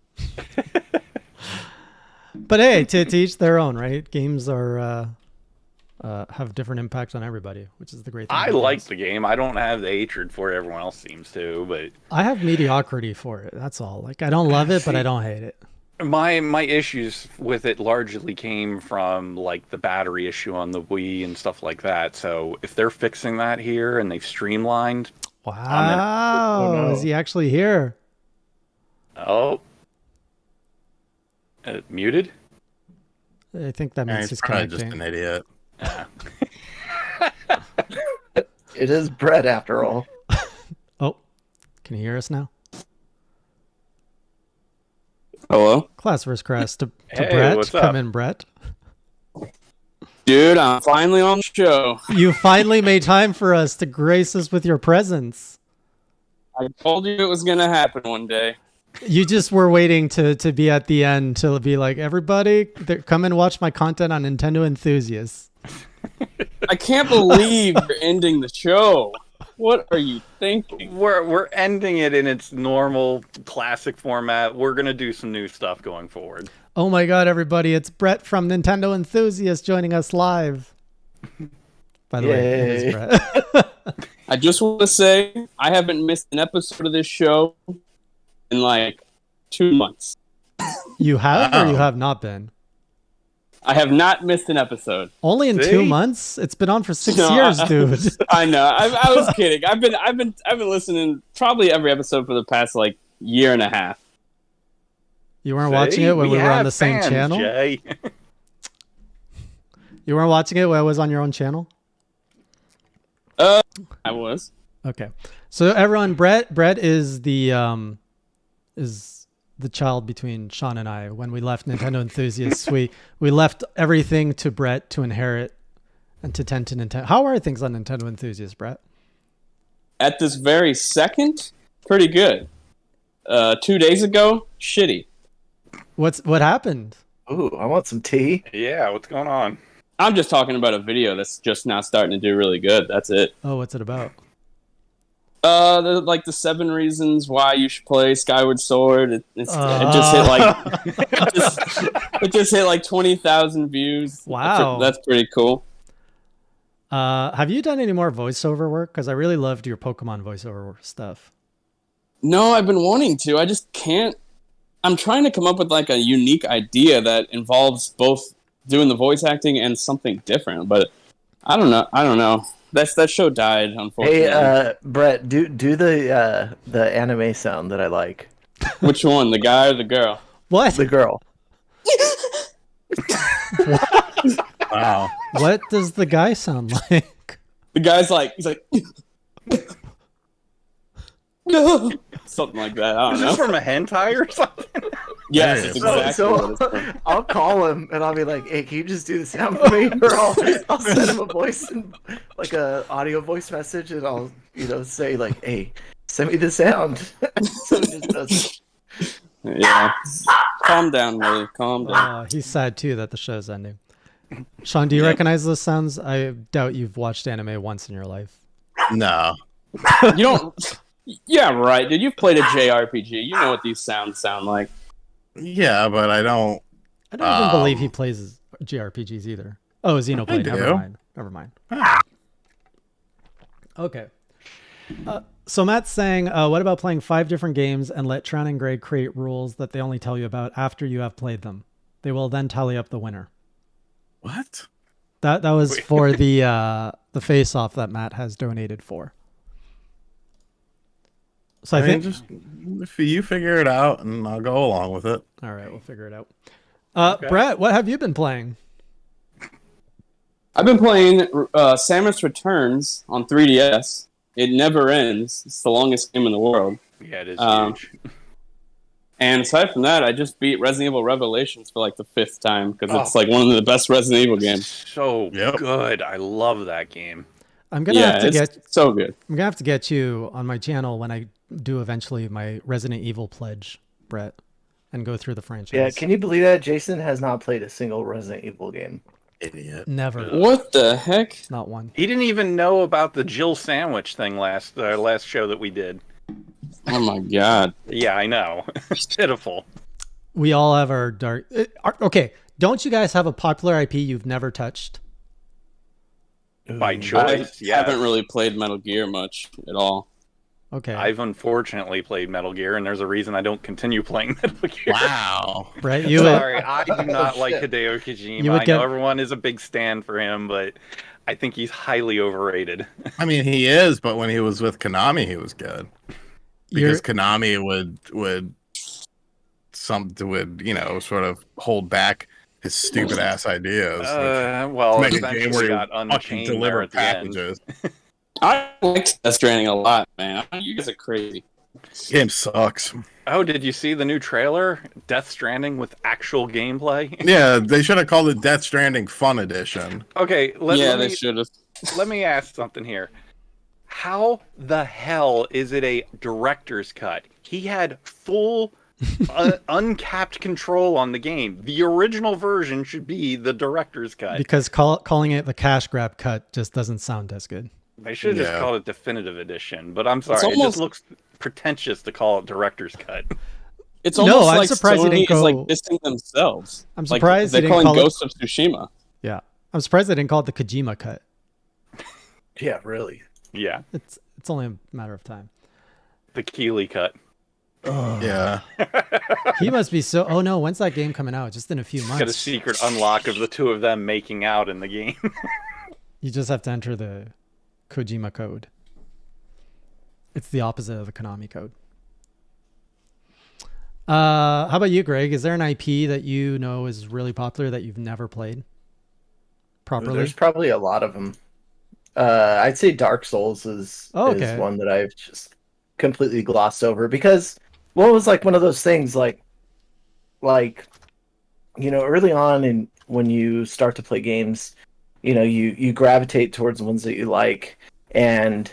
But hey, to each their own, right? Games are have different impact on everybody, which is the great thing. I about like games. the game. I don't have the hatred for it. Everyone else seems to, but I have mediocrity for it. That's all. Like I don't love it, but I don't hate it. my issues with it largely came from like the battery issue on the Wii and stuff like that. So if they're fixing that here and they've streamlined, Wow, Oh, no. is he actually here? Muted. I think that Yeah, means he's he's probably just connecting. an idiot. It is Brett after all. Oh, can you hear us now? Hello? Class versus Crass to Hey, Brett. what's Come up? in, Brett. Dude, I'm finally on the show. You finally made time for us to grace us with your presence. I told you it was going to happen one day. You just were waiting to be at the end to be like, everybody, come and watch my content on Nintendo Enthusiasts. I can't believe you're ending the show. What are you thinking? We're ending it in its normal classic format. We're gonna do some new stuff going forward. Oh my god, everybody, it's Brett from Nintendo Enthusiasts joining us live. By the way, it is Yay. Brett. I just want to say I haven't missed an episode of this show in like 2 months. You have or you Wow. have not been? I have not missed an episode. Only in See? 2 months? It's been on for 6 No, years, I- dude. I know. I was kidding. I've been listening probably every episode for the past like year and a half. You weren't watching it when we were on have the same fans, channel? Jay. You weren't watching it when I was on your own channel? I was. Okay. So everyone, Brett is the child between Sean and I. When we left Nintendo Enthusiasts, we left everything to Brett to inherit and to tend to Nintendo. How are things on Nintendo Enthusiasts, Brett? At this very second, pretty good. 2 days ago, shitty. What happened? Ooh, I want some tea. Yeah, what's going on? I'm just talking about a video that's just now starting to do really good. That's it. Oh, what's it about? Like the 7 reasons why you should play Skyward Sword. It just hit like it just hit like 20,000 views. Wow. That's pretty cool. Have you done any more voiceover work? Because I really loved your Pokemon voiceover stuff. No, I've been wanting to. I just can't. I'm trying to come up with like a unique idea that involves both doing the voice acting and something different. But I don't know. That show died, unfortunately. Hey, Brett, do the anime sound that I like. Which one, the guy or the girl? What? The girl. Wow. What does the guy sound like? The guy's like, he's like, something like that. I Is don't this know. from a hentai or something? Yes, There it's it is. exactly what it's So from. I'll call him and I'll be like, "Hey, can you just do the sound for me?" Or I'll send him a voice, like a audio voice message, and I'll say like, "Hey, send me the sound." So he just does it. Yeah. Calm down, Willie. Calm down. He's sad too that the show's ending. Sean, do you recognize those sounds? I doubt you've watched anime once in your life. No. You don't. Yeah, right, dude. You've played a JRPG. You know what these sounds sound like. Yeah, but I don't. I don't even believe he plays JRPGs either. Oh, Xenoblade. I Never do. mind. Never mind. Okay. So Matt's saying, what about playing 5 different games and let Treon and Greg create rules that they only tell you about after you have played them? They will then tally up the winner. What? That was for the face-off that Matt has donated for. So I I mean, think just if you figure it out, and I'll go along with it. all right, we'll figure it out. Brett, what have you been playing? I've been playing Samus Returns on 3DS. It never ends. It's the longest game in the world. Yeah, it is huge. And aside from that, I just beat Resident Evil Revelations for like the 5th time because it's like one of the best Resident Evil games. So good. I love that game. I'm gonna have to it's so good. I'm gonna have to get you on my channel when I do eventually my Resident Evil pledge, Brett, and go through the franchise. Yeah, can you believe that Jason has not played a single Resident Evil game? Idiot. Never. What the heck? Not one. He didn't even know about the Jill sandwich thing last show that we did. Oh my god. Yeah, I know. It's pitiful. We all have our dark. Okay, don't you guys have a popular IP you've never touched? By I choice, yeah. haven't really played Metal Gear much at all. Okay, I've unfortunately played Metal Gear, and there's a reason I don't continue playing Metal Gear. Wow. Brett, you Sorry, I do not like shit. Hideo Kojima. You would I get- know everyone is a big stand for him, but I think he's highly overrated. I mean, he is, but when he was with Konami, he was good because Konami would sort of hold back his stupid ass ideas. Well, make a eventually game where you got fucking Unchained there deliver at the end. packages. I liked Death Stranding a lot, man. You guys are crazy. Game sucks. Oh, did you see the new trailer? Death Stranding with actual gameplay? Yeah, they should have called it Death Stranding Fun Edition. Okay, They me, should have. let me ask something here. How the hell is it a director's cut? He had full, uncapped control on the game. The original version should be the director's cut. because calling it the cash grab cut just doesn't sound as good. They should have just Yeah. called it Definitive Edition, but I'm sorry, it almost- just looks pretentious to call it director's cut. It's No, almost I'm like surprised he Sony didn't is like go- dissing themselves. I'm Like, surprised he they're didn't calling call Ghost of Tsushima. Yeah, I'm surprised they didn't call it the Kojima cut. Yeah, really. Yeah, It's only a matter of time. the Keeley cut. Yeah. He must be so. Oh no, when's that game coming out? Just in a few Got a months. secret unlock of the two of them making out in the game. You just have to enter the Kojima code. It's the opposite of the Konami code. How about you, Greg? Is there an IP that you know is really popular that you've never played properly? There's probably a lot of them. I'd say Dark Souls is Okay. one that I've just completely glossed over because what was like one of those things like early on in when you start to play games, you gravitate towards the ones that you like, and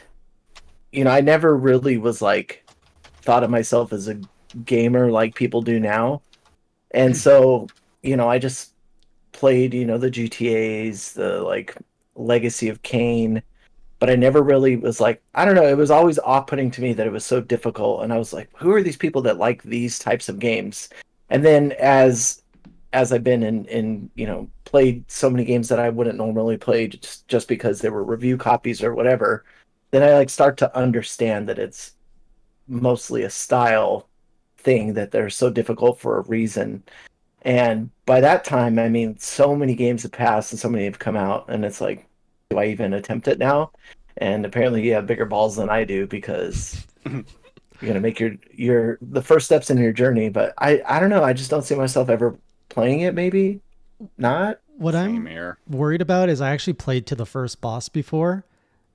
I never really was like thought of myself as a gamer like people do now, and so I just played the GTAs, the like Legacy of Kain, but I never really was like, I don't know, it was always off-putting to me that it was so difficult, and I was like, who are these people that like these types of games? And then as I've been in played so many games that I wouldn't normally play just because they were review copies or whatever, then I like start to understand that it's mostly a style thing, that they're so difficult for a reason. And by that time, I mean, so many games have passed and so many have come out, and it's like, do I even attempt it now? And apparently you have bigger balls than I do, because you're gonna make your the first steps in your journey. But I don't know, I just don't see myself ever playing it. Maybe not. What Same I'm here. worried about is I actually played to the first boss before,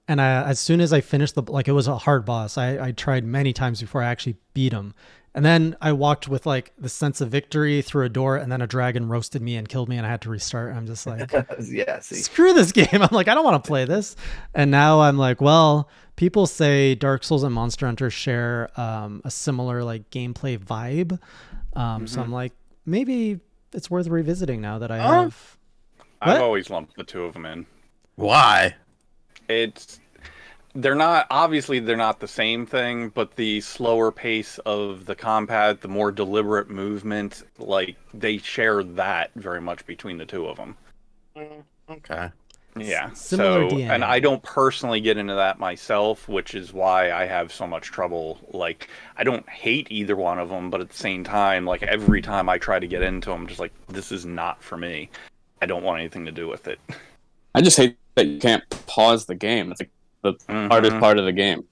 and as soon as I finished it was a hard boss. I tried many times before I actually beat him, and then I walked with like the sense of victory through a door, and then a dragon roasted me and killed me, and I had to restart. I'm just like, Yeah, see. screw this game. I'm like, I don't want to play this. And now I'm like, well, people say Dark Souls and Monster Hunter share a similar like gameplay vibe. So I'm like, maybe it's worth revisiting now that I have. I've What? always lumped the two of them in. Why? They're not the same thing, but the slower pace of the combat, the more deliberate movement, like they share that very much between the two of them. Okay. Yeah. Similar so, DNA. and I don't personally get into that myself, which is why I have so much trouble. Like, I don't hate either one of them, but at the same time, like every time I try to get into them, I'm just like, this is not for me. I don't want anything to do with it. I just hate that you can't pause the game. It's like the hardest part of the game.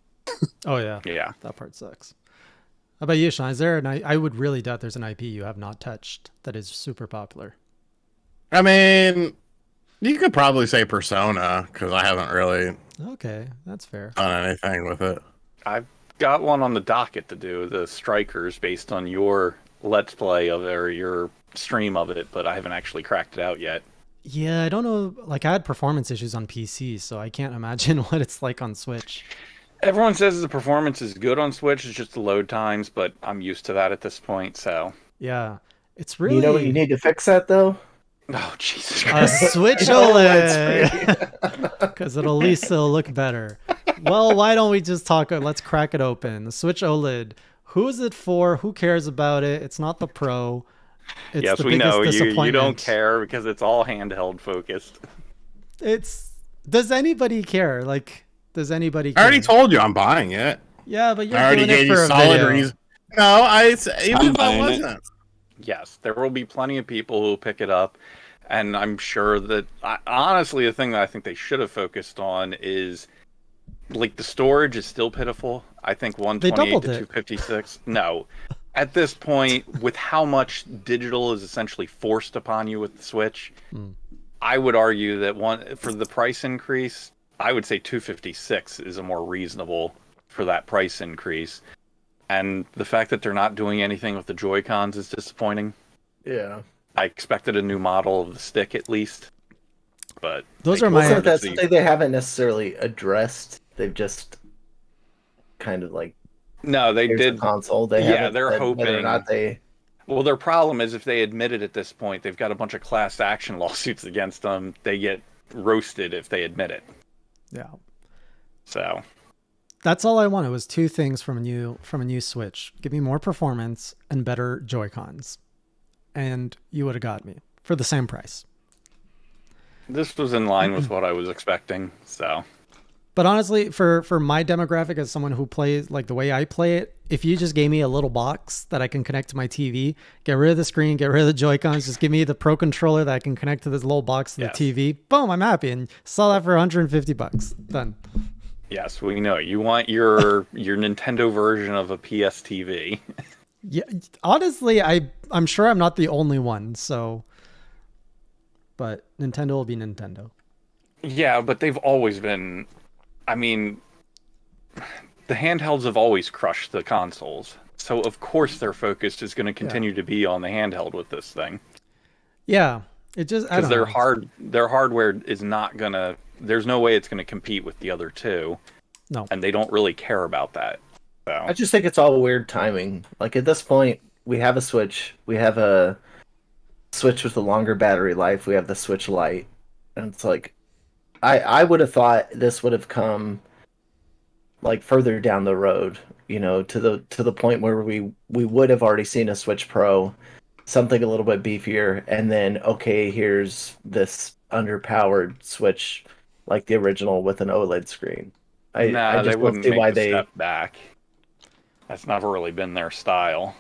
Oh yeah, Yeah. that part sucks. How about you, Sean? Is there an I would really doubt there's an IP you have not touched that is super popular. I mean, you could probably say Persona, because I haven't really Okay, that's fair. done anything with it. I've got one on the docket to do, the Strikers, based on your Let's Play of it, or your stream of it, but I haven't actually cracked it out yet. Yeah, I don't know. Like I had performance issues on PC, so I can't imagine what it's like on Switch. Everyone says the performance is good on Switch, it's just the load times, but I'm used to that at this point, so... Yeah, it's really You know what you need to fix that though? Oh, Jesus a Christ. Switch OLED OLED because it'll at least it'll look better. Well, why don't we just talk? Let's crack it open. The Switch OLED. Who is it for? Who cares about it? It's not the Pro. It's Yes, the we know, biggest you don't disappointment. care because it's all handheld focused. Does anybody care? Like, does anybody I care? already told you I'm buying it. Yeah, but you're I already doing it gave for you a solid video. reason. No, even if I buying it. wasn't. Yes, there will be plenty of people who will pick it up, and I'm sure that, honestly, the thing that I think they should have focused on is, like, the storage is still pitiful. I think 128 doubled to it. 256. No. At this point, with how much digital is essentially forced upon you with the Switch, I would argue that for the price increase, I would say 256 is a more reasonable for that price increase. And the fact that they're not doing anything with the Joy-Cons is disappointing. Yeah. I expected a new model of the stick at least, but Those they are my- confirmed That's it's the- something they haven't necessarily addressed. They've just kind of like No, they here's the did. console. They Yeah, haven't they're said whether or hoping- not they. Well, their problem is if they admit it at this point, they've got a bunch of class action lawsuits against them. They get roasted if they admit it. Yeah, So that's all I wanted was two things from a new Switch. Give me more performance and better Joy-Cons, and you would have got me for the same price. this was in line with what I was expecting. So But honestly, for my demographic, as someone who plays like the way I play it, if you just gave me a little box that I can connect to my TV, get rid of the screen, get rid of the Joy-Cons, just give me the Pro controller that I can connect to this little box to Yes. the TV, boom, I'm happy. And sell that for $150. Done. yes, we know you want your Nintendo version of a PS TV. Yeah, honestly, I'm sure I'm not the only one. So, but Nintendo will be Nintendo. Yeah, but they've always been. I mean, the handhelds have always crushed the consoles. So of course their focus is going to continue to be on the handheld with this thing. Yeah, it just I Because don't know. their hardware is not gonna. There's no way it's gonna compete with the other two. No. And they don't really care about that. So I just think it's all weird timing. Like at this point, we have a Switch. We have a Switch with a longer battery life. We have the Switch Lite, and it's like, I would have thought this would have come like further down the road, you know, to the point where we would have already seen a Switch Pro, something a little bit beefier, and then okay, here's this underpowered Switch like the original with an OLED screen. I they just don't wouldn't see make why the they. step back. That's never really been their style.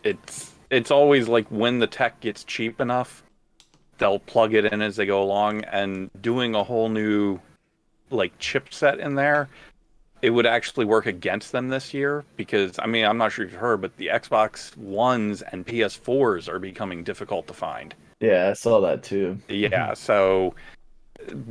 It's always like when the tech gets cheap enough, they'll plug it in as they go along, and doing a whole new like chipset in there, it would actually work against them this year because I mean, I'm not sure if you've heard, but the Xbox Ones and PS4s are becoming difficult to find. Yeah, I saw that too. Yeah, so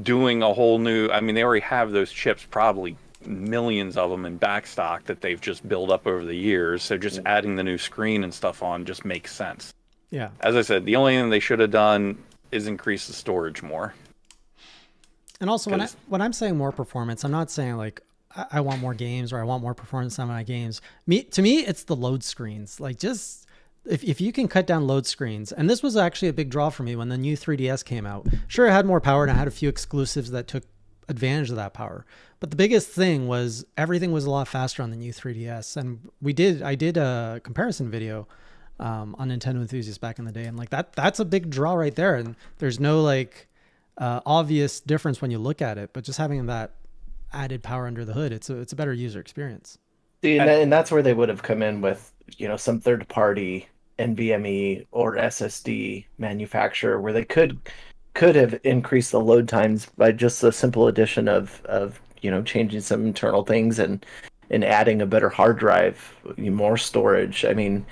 doing a whole new, I mean, they already have those chips, probably millions of them in back stock that they've just built up over the years. So just adding the new screen and stuff on just makes sense. Yeah. As I said, the only thing they should have done is increase the storage more. And also, when I'm saying more performance, I'm not saying like I want more games or I want more performance on my games. To me, it's the load screens. Like, just if you can cut down load screens, and this was actually a big draw for me when the new 3DS came out. Sure, it had more power and I had a few exclusives that took advantage of that power. But the biggest thing was everything was a lot faster on the new 3DS. And I did a comparison video on Nintendo Enthusiast back in the day, and like that's a big draw right there. And there's no like obvious difference when you look at it, but just having that added power under the hood, it's a better user experience. See, and that's where they would have come in with, some third party NVMe or SSD manufacturer where they could have increased the load times by just a simple addition of changing some internal things and adding a better hard drive, more storage. I mean,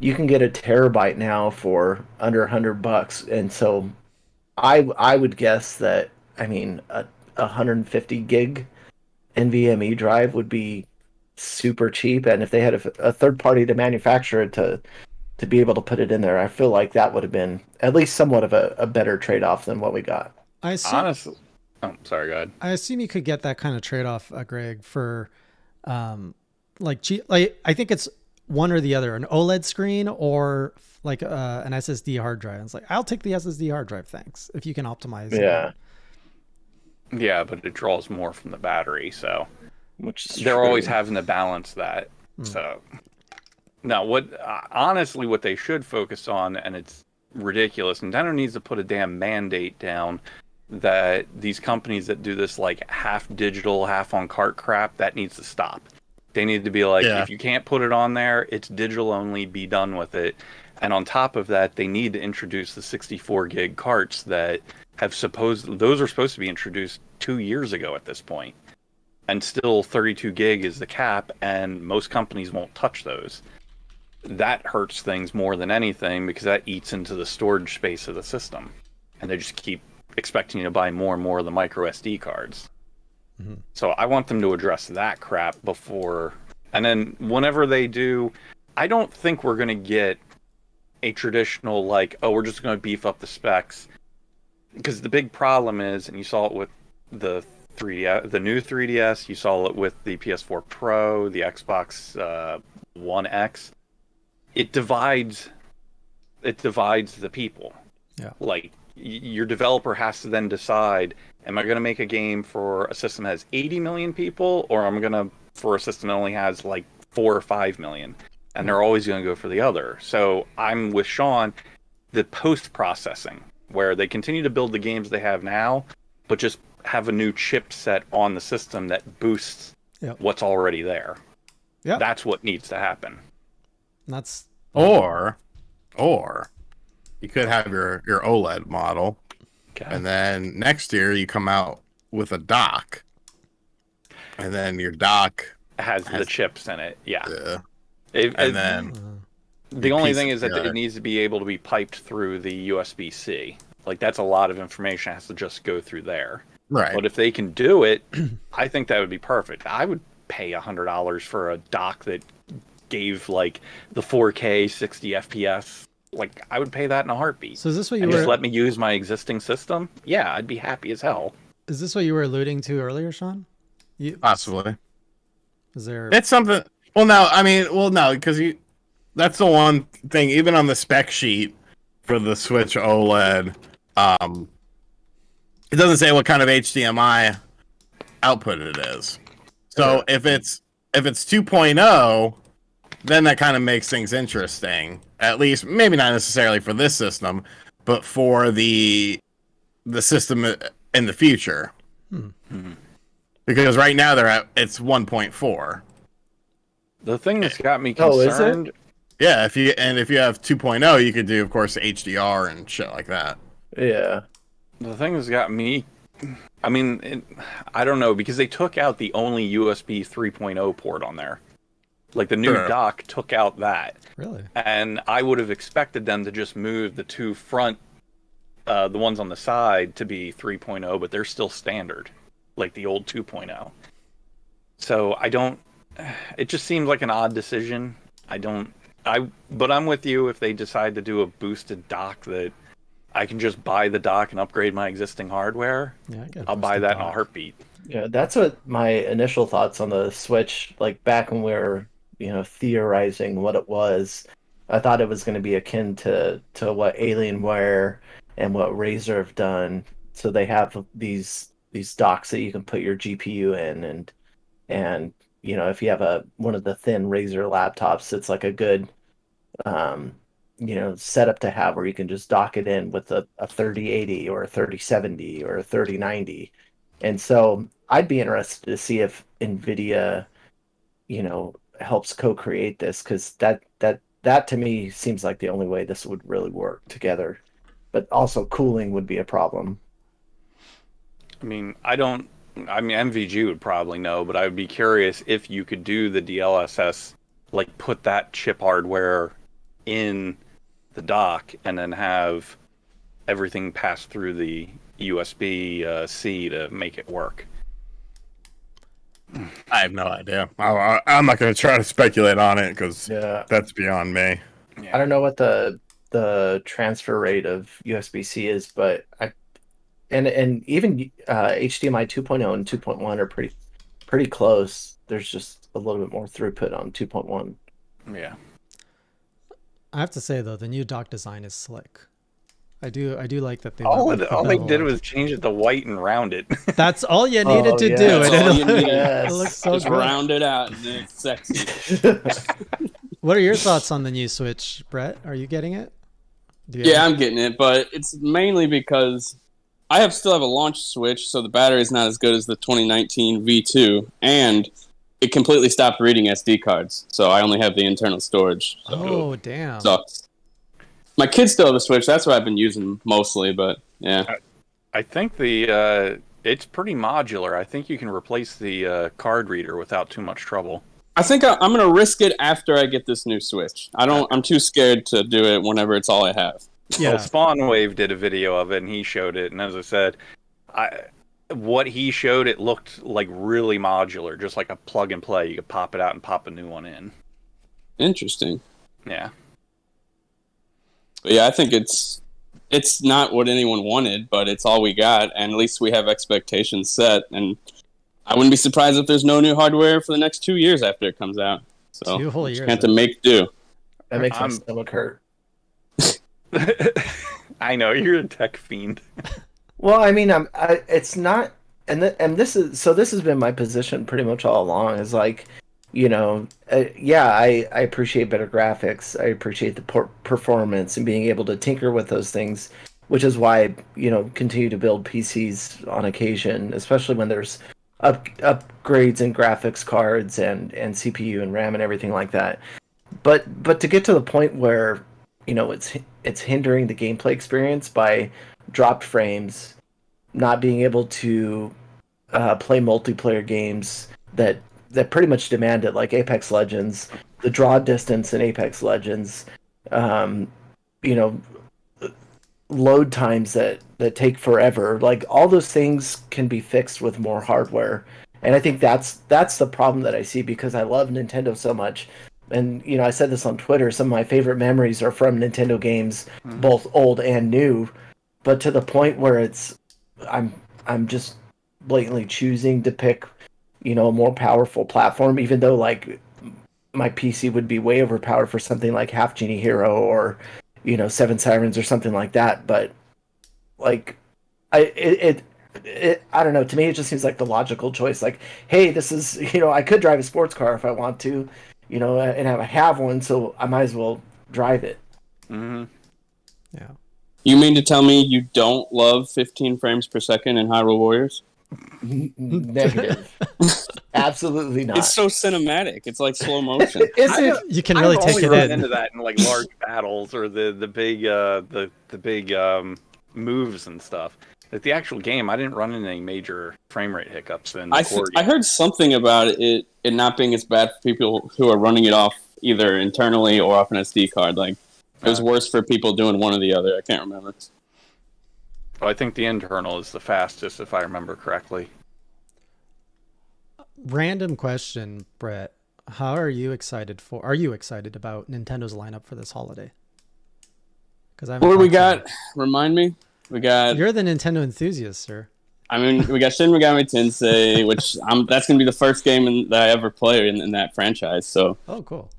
you can get a terabyte now for under $100, and so I would guess that, I mean, a 150 gig NVMe drive would be super cheap, and if they had a third party to manufacture it to be able to put it in there, I feel like that would have been at least somewhat of a better trade-off than what we got. Honestly, sorry, go ahead. I assume you could get that kind of trade-off, Greg, for like cheap. Like, I think it's one or the other, an OLED screen or like an SSD hard drive. It's like, I'll take the SSD hard drive, thanks, if you can optimize Yeah. it. Yeah, but it draws more from the battery, so Which is they're true. always having to balance that. So now, honestly, what they should focus on, and it's ridiculous, Nintendo needs to put a damn mandate down that these companies that do this like half digital, half on cart crap, that needs to stop. They need to be like, if you can't put it on there, it's digital only, be done with it. And on top of that, they need to introduce the 64 gig carts that those are supposed to be introduced 2 years ago at this point. And still 32 gig is the cap, and most companies won't touch those. That hurts things more than anything because that eats into the storage space of the system. And they just keep expecting you to buy more and more of the micro SD cards. So I want them to address that crap before. And then whenever they do, I don't think we're going to get a traditional, like, oh, we're just going to beef up the specs. Because the big problem is, and you saw it with the 3DS, the new 3DS, you saw it with the PS4 Pro, the Xbox One X. It divides the people. Yeah. Like, your developer has to then decide, am I going to make a game for a system that has 80 million people, or am I going to for a system that only has like 4 or 5 million? And they're always going to go for the other. So I'm with Sean, the post-processing, where they continue to build the games they have now, but just have a new chipset on the system that boosts what's already there. Yeah. That's what needs to happen. That's Or you could have your OLED model, and then next year you come out with a dock, and then your dock has the chips in it. Yeah. Then the only thing is that it needs to be able to be piped through the USB-C. Like, that's a lot of information that has to just go through there. Right. But if they can do it, I think that would be perfect. I would pay $100 for a dock that gave like the 4K 60 FPS. Like, I would pay that in a heartbeat. So is this what you and were? Just let me use my existing system? Yeah, I'd be happy as hell. Is this what you were alluding to earlier, Sean? possibly. Is there? It's something. Well, no, because that's the one thing. Even on the spec sheet for the Switch OLED, it doesn't say what kind of HDMI output it is. So if it's 2.0, then that kind of makes things interesting. At least, maybe not necessarily for this system, but for the system in the future. Mm-hmm. Because right now it's 1.4. The thing that's got me concerned. Is it? Yeah, if you have 2.0, you could do, of course, HDR and shit like that. Yeah. The thing that's got me, I mean, I don't know, because they took out the only USB 3.0 port on there. Like, the new dock took out that. Really? And I would have expected them to just move the two front the ones on the side to be 3.0, but they're still standard, like the old 2.0. So I don't. It just seems like an odd decision. But I'm with you if they decide to do a boosted dock that I can just buy the dock and upgrade my existing hardware. Yeah, I'll buy that in a heartbeat. Yeah, that's what my initial thoughts on the Switch, like back when we were, theorizing what it was. I thought it was going to be akin to what Alienware and what Razer have done. So they have these docks that you can put your GPU in, and if you have one of the thin Razer laptops, it's like a good setup to have where you can just dock it in with a 3080 or a 3070 or a 3090. And so I'd be interested to see if NVIDIA, helps co-create this, because that to me seems like the only way this would really work together. But also cooling would be a problem. I mean, MVG would probably know, but I would be curious if you could do the DLSS, like put that chip hardware in the dock and then have everything pass through the USB-C to make it work. I have no idea. I'm not going to try to speculate on it because Yeah. that's beyond me. I don't know what the transfer rate of USB-C is, but and even HDMI 2.0 and 2.1 are pretty close. There's just a little bit more throughput on 2.1. Yeah. I have to say though, the new dock design is slick. I do like that they All went with the they bevel. did was change it to white and round it. That's all you needed to yeah. do. That's And all you need. it looks so Just good. round it out and then it's sexy. What are your thoughts on the new Switch, Brett? Are you getting it? Yeah, I'm getting it, but it's mainly because I still have a launch Switch, so the battery is not as good as the 2019 V2, and it completely stopped reading SD cards, so I only have the internal storage. So Oh, it damn. sucks. My kids still have a Switch. That's what I've been using mostly, but yeah. I think it's pretty modular. I think you can replace the card reader without too much trouble. I think I'm going to risk it after I get this new Switch. I'm too scared to do it whenever it's all I have. Yeah. Well, Spawnwave did a video of it, and he showed it. And as I said, what he showed, it looked like really modular, just like a plug and play. You could pop it out and pop a new one in. Interesting. Yeah. But yeah, I think it's not what anyone wanted, but it's all we got, and at least we have expectations set. And I wouldn't be surprised if there's no new hardware for the next 2 years after it comes out. So 2 whole just years. have to make do. That makes my stomach hurt. I know, you're a tech fiend. Well, I mean, it's not, and this has been my position pretty much all along. Is like, I appreciate better graphics. I appreciate the performance and being able to tinker with those things, which is why I, continue to build PCs on occasion, especially when there's upgrades in graphics cards and CPU and RAM and everything like that. But to get to the point where it's hindering the gameplay experience by dropped frames, not being able to play multiplayer games that pretty much demand it, like Apex Legends, the draw distance in Apex Legends, load times that take forever. Like, all those things can be fixed with more hardware. And I think that's the problem that I see, because I love Nintendo so much. And, I said this on Twitter, some of my favorite memories are from Nintendo games, both old and new, but to the point where I'm just blatantly choosing to pick, a more powerful platform, even though, like, my PC would be way overpowered for something like Half Genie Hero or, Seven Sirens or something like that. But, like, I don't know. To me, it just seems like the logical choice. Like, hey, this is, I could drive a sports car if I want to, and I have one, so I might as well drive it. Mm-hmm. Yeah. You mean to tell me you don't love 15 frames per second in Hyrule Warriors? Negative. Absolutely not. It's so cinematic. It's like slow motion. Is it? You can really I've take only it run in. into that in like large battles or the big moves and stuff. Like the actual game, I didn't run into any major frame rate hiccups in the core I game. heard something about it not being as bad for people who are running it off either internally or off an SD card. Like, it was worse for people doing one or the other. I can't remember. I think the internal is the fastest, if I remember correctly. Random question, Brett. How are you excited for? Are you excited about Nintendo's lineup for this holiday? Because What do we got? Remind me. We got. You're the Nintendo enthusiast, sir. I mean, we got Shin Megami Tensei, which that's going to be the first game that I ever play in that franchise. So. Oh, cool.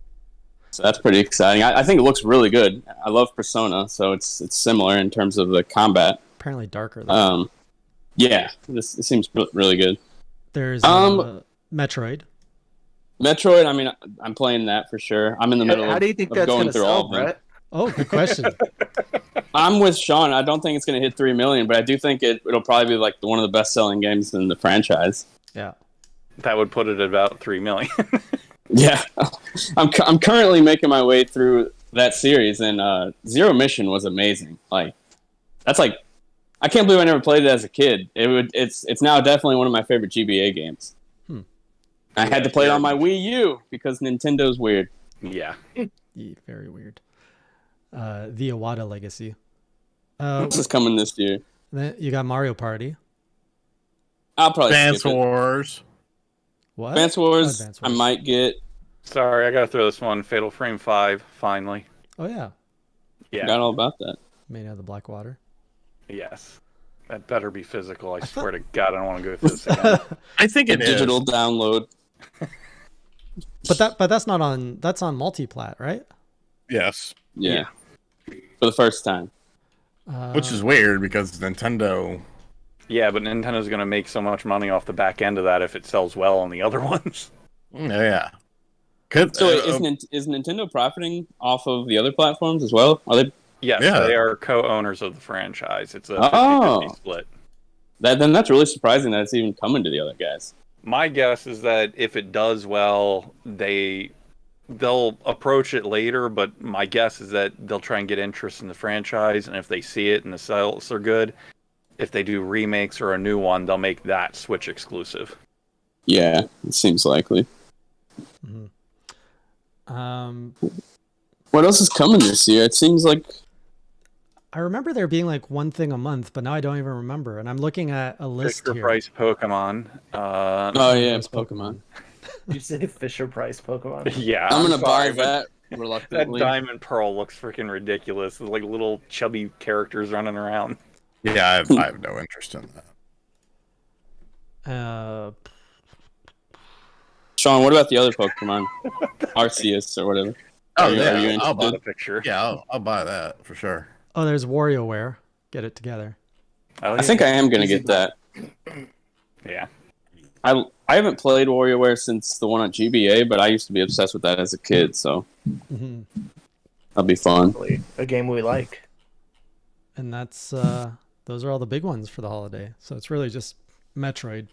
So that's pretty exciting. I think it looks really good. I love Persona, so it's similar in terms of the combat. Apparently darker. Though. Yeah, it seems really good. There's Metroid. Metroid. I mean, I'm playing that for sure. I'm in the middle. How do you think that's going going to through all sell, of them. Brett? Oh, good question. I'm with Sean. I don't think it's going to hit 3 million, but I do think it'll probably be like one of the best-selling games in the franchise. Yeah, that would put it at about 3 million. Yeah, I'm currently making my way through that series, and Zero Mission was amazing. Like, that's like, I can't believe I never played it as a kid. It's now definitely one of my favorite GBA games. I had to play it on my Wii U because Nintendo's weird. Yeah, very weird. The Iwata Legacy. This is coming this year. Then you got Mario Party. I'll probably Dance skip it. Wars. What? Advance Wars, Advance I Wars. might get. sorry, I gotta throw this one. Fatal Frame 5, finally. Oh yeah, Yeah, Forgot all about that. made out of the black water. yes. That better be physical. I swear to God, I don't want to go through this again. I think it Digital is. download. But that's not on. That's on multiplat, right? Yes. Yeah. For the first time. Which is weird because Nintendo. Yeah, but Nintendo's gonna make so much money off the back end of that if it sells well on the other ones. Yeah. Could, So wait, is Nintendo profiting off of the other platforms as well? Are they? Yes, Yeah. they are co-owners of the franchise. It's a 50-50 Oh. split. Then that's really surprising that it's even coming to the other guys. My guess is that if it does well, they'll approach it later, but my guess is that they'll try and get interest in the franchise, and if they see it and the sales are good, if they do remakes or a new one, they'll make that Switch exclusive. Yeah, it seems likely. What else is coming this year? It seems like I remember there being like one thing a month, but now I don't even remember. And I'm looking at a list Fisher here. Price Pokemon. oh yeah, It's Pokemon. You say Fisher Price Pokemon? Yeah, I'm gonna buy sorry, but that That reluctantly. Diamond Pearl looks freaking ridiculous. There's like little chubby characters running around. Yeah, I have no interest in that. Sean, what about the other Pokemon? Arceus or whatever. Oh, Are you yeah. interested? I'll Bought buy, a picture. yeah, I'll buy that for sure. Oh, there's WarioWare. Get it together. Oh, I think I am gonna get that. Yeah. I haven't played WarioWare since the one on GBA, but I used to be obsessed with that as a kid, so Hmm. that'll be fun. A game we like. And that's those are all the big ones for the holiday. So it's really just Metroid.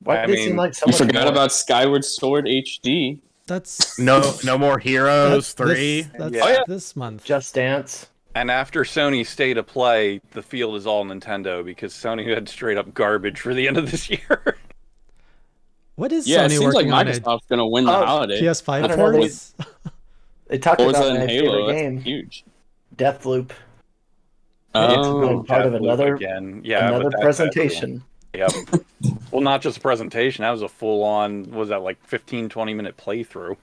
Why I did it mean, seem like so You much forgot more? about Skyward Sword HD. That's No more Heroes 3. That's Yeah. this month. Just Dance? And after Sony's state of play, the field is all Nintendo because Sony had straight up garbage for the end of this year. What is Yeah, it Sony seems like working on? Microsoft's gonna win the holiday. I PS5 don't know, ports? They talked Forza about and my Halo, favorite that's game, huge. Deathloop. Oh, Part of Deathloop another- again. Yeah, Another but that's presentation. everyone. Yep. Well, not just a presentation. That was a full-on, what was that, like 15, 20-minute playthrough.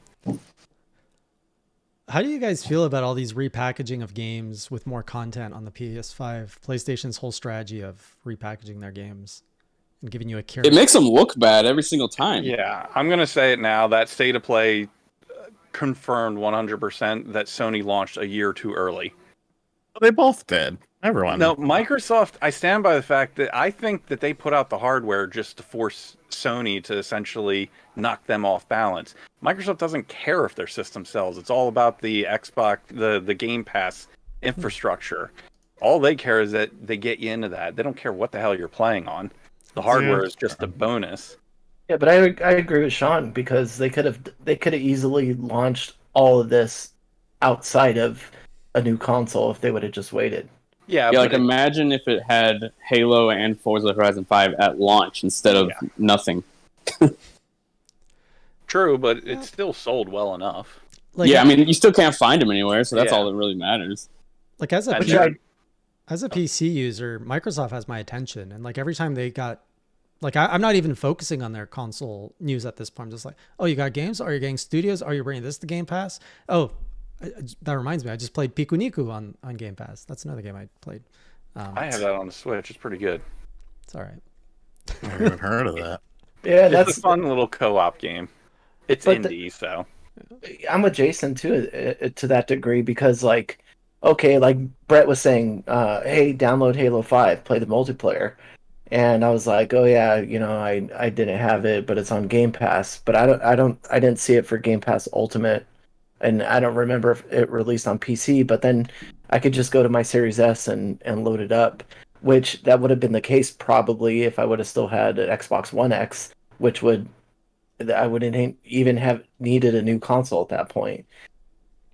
How do you guys feel about all these repackaging of games with more content on the PS5? PlayStation's whole strategy of repackaging their games and giving you a character. it makes them look bad every single time. Yeah, I'm going to say it now. That state of play confirmed 100% that Sony launched a year too early. They both did. Everyone. No, Microsoft, I stand by the fact that I think that they put out the hardware just to force Sony to essentially knock them off balance. Microsoft doesn't care if their system sells. It's all about the Xbox, the Game Pass infrastructure. All they care is that they get you into that. They don't care what the hell you're playing on. The hardware is just a bonus. Yeah, but I agree with Sean because they could have easily launched all of this outside of a new console if they would have just waited. Yeah, Yeah, but like imagine if it had Halo and Forza Horizon 5 at launch instead of nothing. true, but it still sold well enough. Like, yeah, I mean, you still can't find them anywhere, so that's Yeah. all that really matters. like as a And pure, As a PC user, Microsoft has my attention, and like every time they got, like I'm not even focusing on their console news at this point. I'm just like, oh, you got games? Are you getting studios? Are you bringing this to Game Pass? Oh, that reminds me, I just played Piku Niku on Game Pass. That's another game I played. I have that on the Switch. It's pretty good. It's all right. I haven't even heard of that. Yeah, It's that's a fun little co-op game. It's But indie, so I'm with Jason too to that degree because like, okay, like Brett was saying, hey, download Halo 5, play the multiplayer, and I was like, oh yeah, I didn't have it, but it's on Game Pass, but I didn't see it for Game Pass Ultimate, and I don't remember if it released on PC, but then I could just go to my Series S and load it up, which that would have been the case probably if I would have still had an Xbox One X, which I wouldn't even have needed a new console at that point.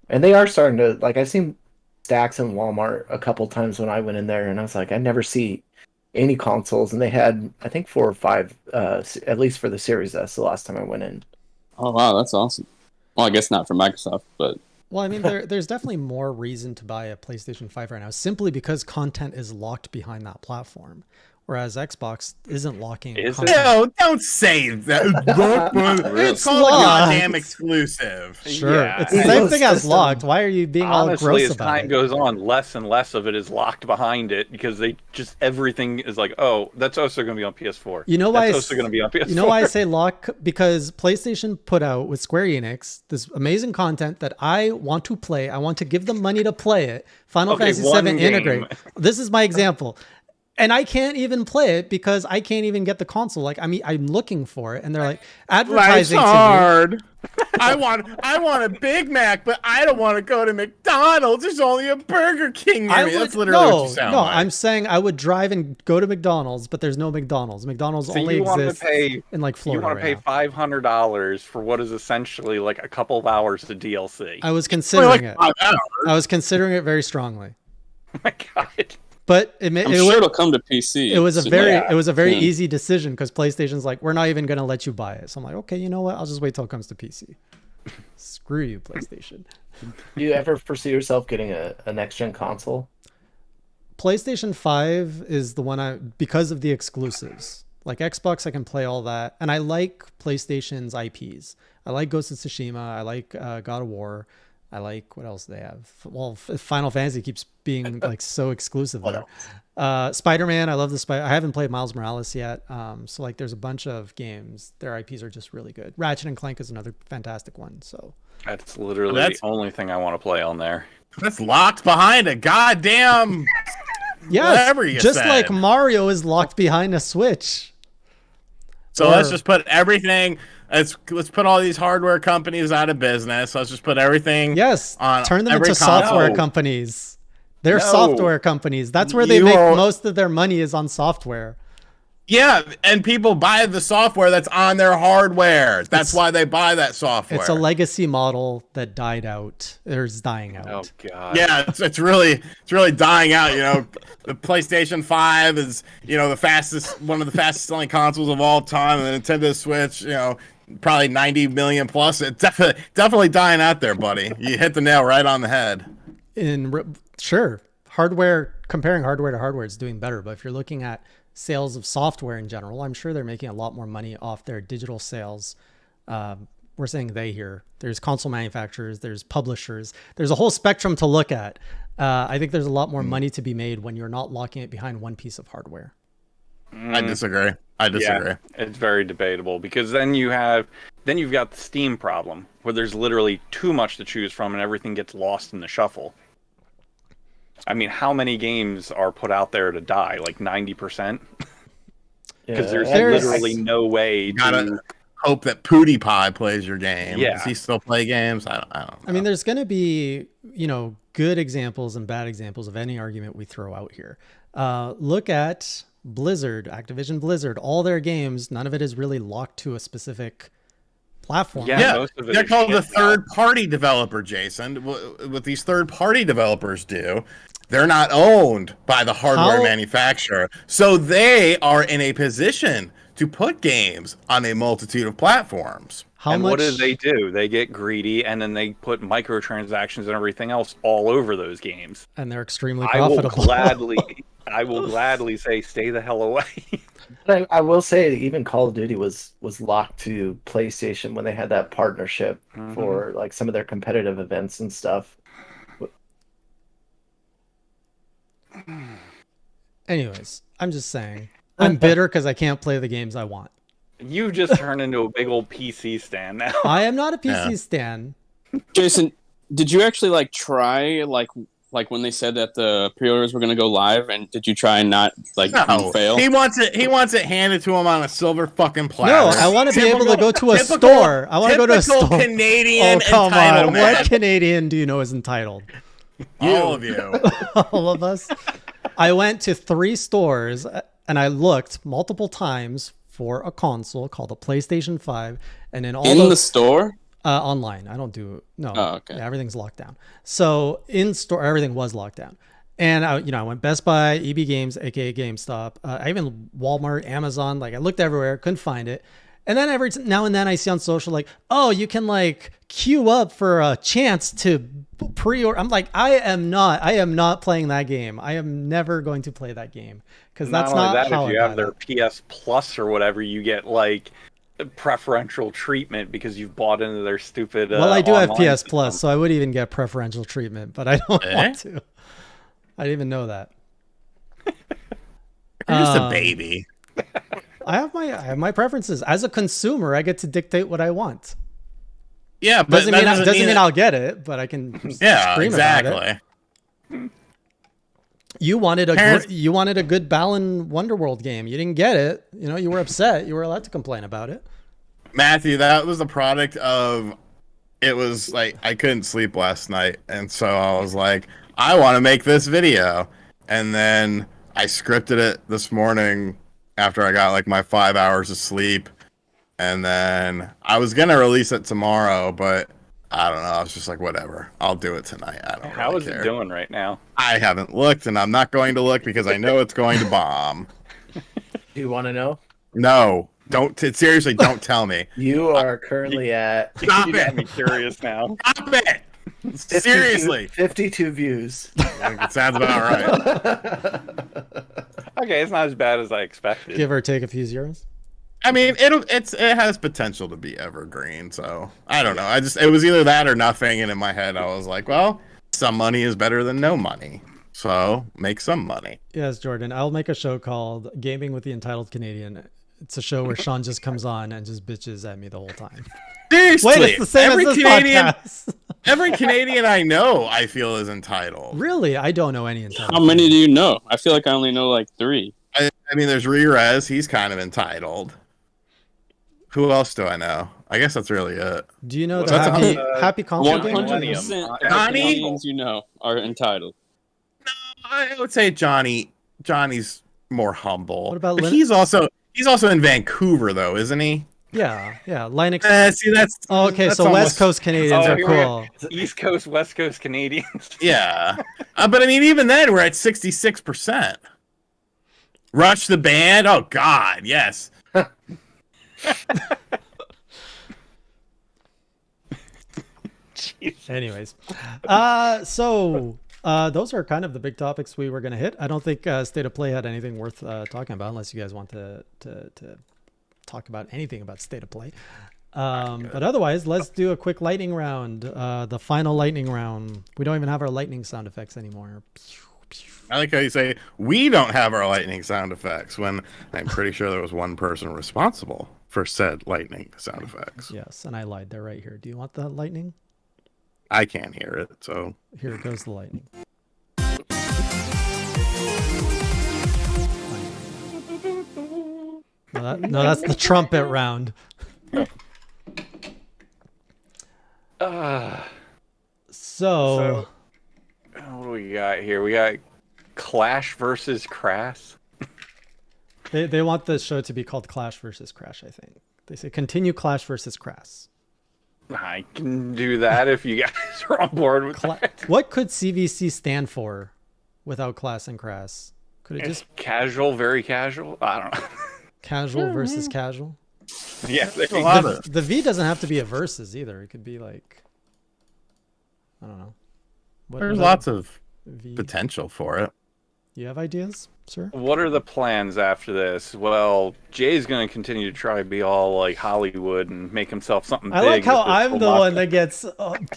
And they are starting to, like, I've seen stacks in Walmart a couple times when I went in there, and I was like, I never see any consoles, and they had, I think, 4 or 5, at least for the Series S the last time I went in. Oh wow, that's awesome. Well, I guess not for Microsoft, but Well, I mean, there's definitely more reason to buy a PlayStation 5 right now, simply because content is locked behind that platform. Whereas Xbox isn't locking content. No, don't say that. It's called a locked. goddamn exclusive. Sure. Yeah. It's the same thing as locked. Why are you being all honestly, gross as about time it? goes on, less and less of it is locked behind it because they just everything is like, oh, that's also going to be on PS4. You know why That's also going to be on PS4. You know why I say lock? Because PlayStation put out with Square Enix this amazing content that I want to play. I want to give them money to play it. Final Okay, Fantasy one VII game. integrate. This is my example. And I can't even play it because I can't even get the console. Like, I mean, I'm looking for it, and they're like Life's advertising to me. hard. I want a Big Mac, but I don't want to go to McDonald's. There's only a Burger King near me. That's literally what you sound like. I'm saying I would drive and go to McDonald's, but there's no McDonald's. McDonald's So only you want to exists pay in like Florida. You want to pay right now. $500 for what is essentially like a couple of hours of DLC. I was Only considering like it. 5 hours. I was considering it very strongly. Oh my god. But I'm sure it'll come to PC. it was a soon. very Yeah. it was a very Hmm. easy decision because PlayStation's like, we're not even gonna let you buy it. So I'm like, okay, you know what? I'll just wait till it comes to PC. Screw you, PlayStation. Do you ever foresee yourself getting a next gen console? PlayStation 5 is the one because of the exclusives. Like Xbox, I can play all that, and I like PlayStation's IPs. I like Ghost of Tsushima. I like God of War. I like, what else do they have? Well, Final Fantasy keeps being like so exclusive there. Spider-Man, I love the Spider. I haven't played Miles Morales yet. So like there's a bunch of games. Their IPs are just really good. Ratchet and Clank is another fantastic one. So That's literally That's- the only thing I want to play on there. That's locked behind a goddamn. yes, Whatever you just said. like Mario is locked behind a Switch. So Or- let's just put everything. Let's put all these hardware companies out of business. Let's just put everything. Yes, on turn them every into software console. companies. They're No. software companies. That's where they You make are- most of their money is on software. Yeah, and people buy the software that's on their hardware. That's why they buy that software. It's a legacy model that died out. Or is dying out. Oh god. Yeah, it's really dying out. You know, the PlayStation 5 is one of the fastest selling consoles of all time, and the Nintendo Switch, probably 90 million plus. It's definitely dying out there, buddy. You hit the nail right on the head. Sure, comparing hardware to hardware is doing better, but if you're looking at sales of software in general, I'm sure they're making a lot more money off their digital sales. We're saying they here. There's console manufacturers, there's publishers, there's a whole spectrum to look at. I think there's a lot more money to be made when you're not locking it behind one piece of hardware. I disagree. Yeah, it's very debatable because then you've got the Steam problem where there's literally too much to choose from and everything gets lost in the shuffle. I mean, how many games are put out there to die? Like 90%? Because there's literally no way You gotta hope that Pootie Pie plays your game. Yeah. Does he still play games? I don't know. I mean, there's going to be, good examples and bad examples of any argument we throw out here. Look at Blizzard, Activision Blizzard, all their games, none of it is really locked to a specific platform. Yeah, most of it They're is called a shit now. third-party developer, Jason. What these third-party developers do, they're not owned by the hardware How- manufacturer. So they are in a position to put games on a multitude of platforms. How and much? what do? They get greedy, and then they put microtransactions and everything else all over those games. And they're extremely I will profitable. gladly say, stay the hell away. But I will say, even Call of Duty was locked to PlayStation when they had that partnership for like some of their competitive events and stuff. Anyways, I'm just saying. I'm bitter because I can't play the games I want. You just turned into a big old PC stand now. I am not a PC stan. Jason, did you actually like try like when they said that the pre-orders were going to go live, and did you try and not like No, fail? he wants it handed to him on a silver fucking No, platter. I want to be able to go to a typical- store. I want to go to a typical store. Canadian Oh, come on. entitlement. What Canadian do you know is entitled? All of you. All of us. I went to 3 stores and I looked multiple times for a console called a PlayStation 5, and in all In those, the store? online. I don't do no. Oh, okay. Yeah, everything's locked down. So in store, everything was locked down. And I went Best Buy, EB Games, aka GameStop. I even Walmart, Amazon. Like I looked everywhere, couldn't find it. And then every now and then I see on social like, oh, you can like queue up for a chance to pre-order. I'm like, I am not playing that game. I am never going to play that game because that's Not only not that, how if you I have buy their that. PS Plus or whatever, you get like preferential treatment because you've bought into their stupid. Well, I do have online PS Plus, system. so I would even get preferential treatment, but I don't Eh? want to. I didn't even know that. You're just a baby. I have my preferences. As a consumer, I get to dictate what I want. Yeah, but Doesn't that mean that- I'll get it, but I can Yeah, scream about it. exactly. You wanted Parents- a good Balan Wonderworld game. You didn't get it. You were upset. You were allowed to complain about it. Matthew, that was the product of. It was like I couldn't sleep last night, and so I was like, I want to make this video, and then I scripted it this morning after I got like my 5 hours of sleep, and then I was gonna release it tomorrow, but I don't know. I was just like, whatever, I'll do it tonight. I don't. How really is care. it doing right now? I haven't looked, and I'm not going to look because I know it's going to bomb. Do you want to know? No, seriously, don't tell me. You are currently at Stop You got it! me curious now. Stop it! Seriously, 52 views. it sounds about right. Okay, it's not as bad as I expected. Give or take a few zeros. I mean, it has potential to be evergreen, so I don't know. It was either that or nothing, and in my head I was like, well, some money is better than no money, so make some money. Yes, Jordan. I'll make a show called Gaming with the Entitled Canadian. It's a show where Sean just comes on and just bitches at me the whole time. Seriously, Wait, it's the same every as this Canadian, podcast. every Canadian I know, I feel is entitled. Really? I don't know any entitled. How many do you know? I feel like I only know like 3. I mean, there's Rerez, he's kind of entitled. Who else do I know? I guess that's really it. Do you know the That's happy console game? 100% Millennium. of the Johnny? Canadians you know are entitled. I would say Johnny's more humble. What about but Lin- he's also in Vancouver though, isn't he? Yeah. Linux. See, that's Oh, okay, that's so almost- West Coast Canadians Oh, are here we cool. East Coast, West Coast Canadians. Yeah, but I mean, even then, we're at 66%. Rush the band. Oh God, yes. Anyways, so those are kind of the big topics we were going to hit. I don't think State of Play had anything worth talking about, unless you guys want to talk about anything about State of Play. But otherwise, let's do a quick lightning round. The final lightning round. We don't even have our lightning sound effects anymore. I like how you say we don't have our lightning sound effects when I'm pretty sure there was one person responsible for said lightning sound effects. Yes, and I lied. They're right here. Do you want the lightning? I can't hear it, so Here goes the lightning. No, that's the trumpet round. So, What do we got here? We got Clash versus Crass. they want the show to be called Clash versus Crash, I think. They say continue Clash versus Crass. I can do that if you guys are on board with that. What could CvC stand for without Class and Crass? Could it just Casual, very casual. I don't know. casual versus casual? Yeah, There's a lot of The V doesn't have to be a versus either. It could be like, I don't know. there's lots of V. potential for it. You have ideas, sir? What are the plans after this? Well, Jay's going to continue to try to be all like Hollywood and make himself something I big. like how with this I'm whole the one that gets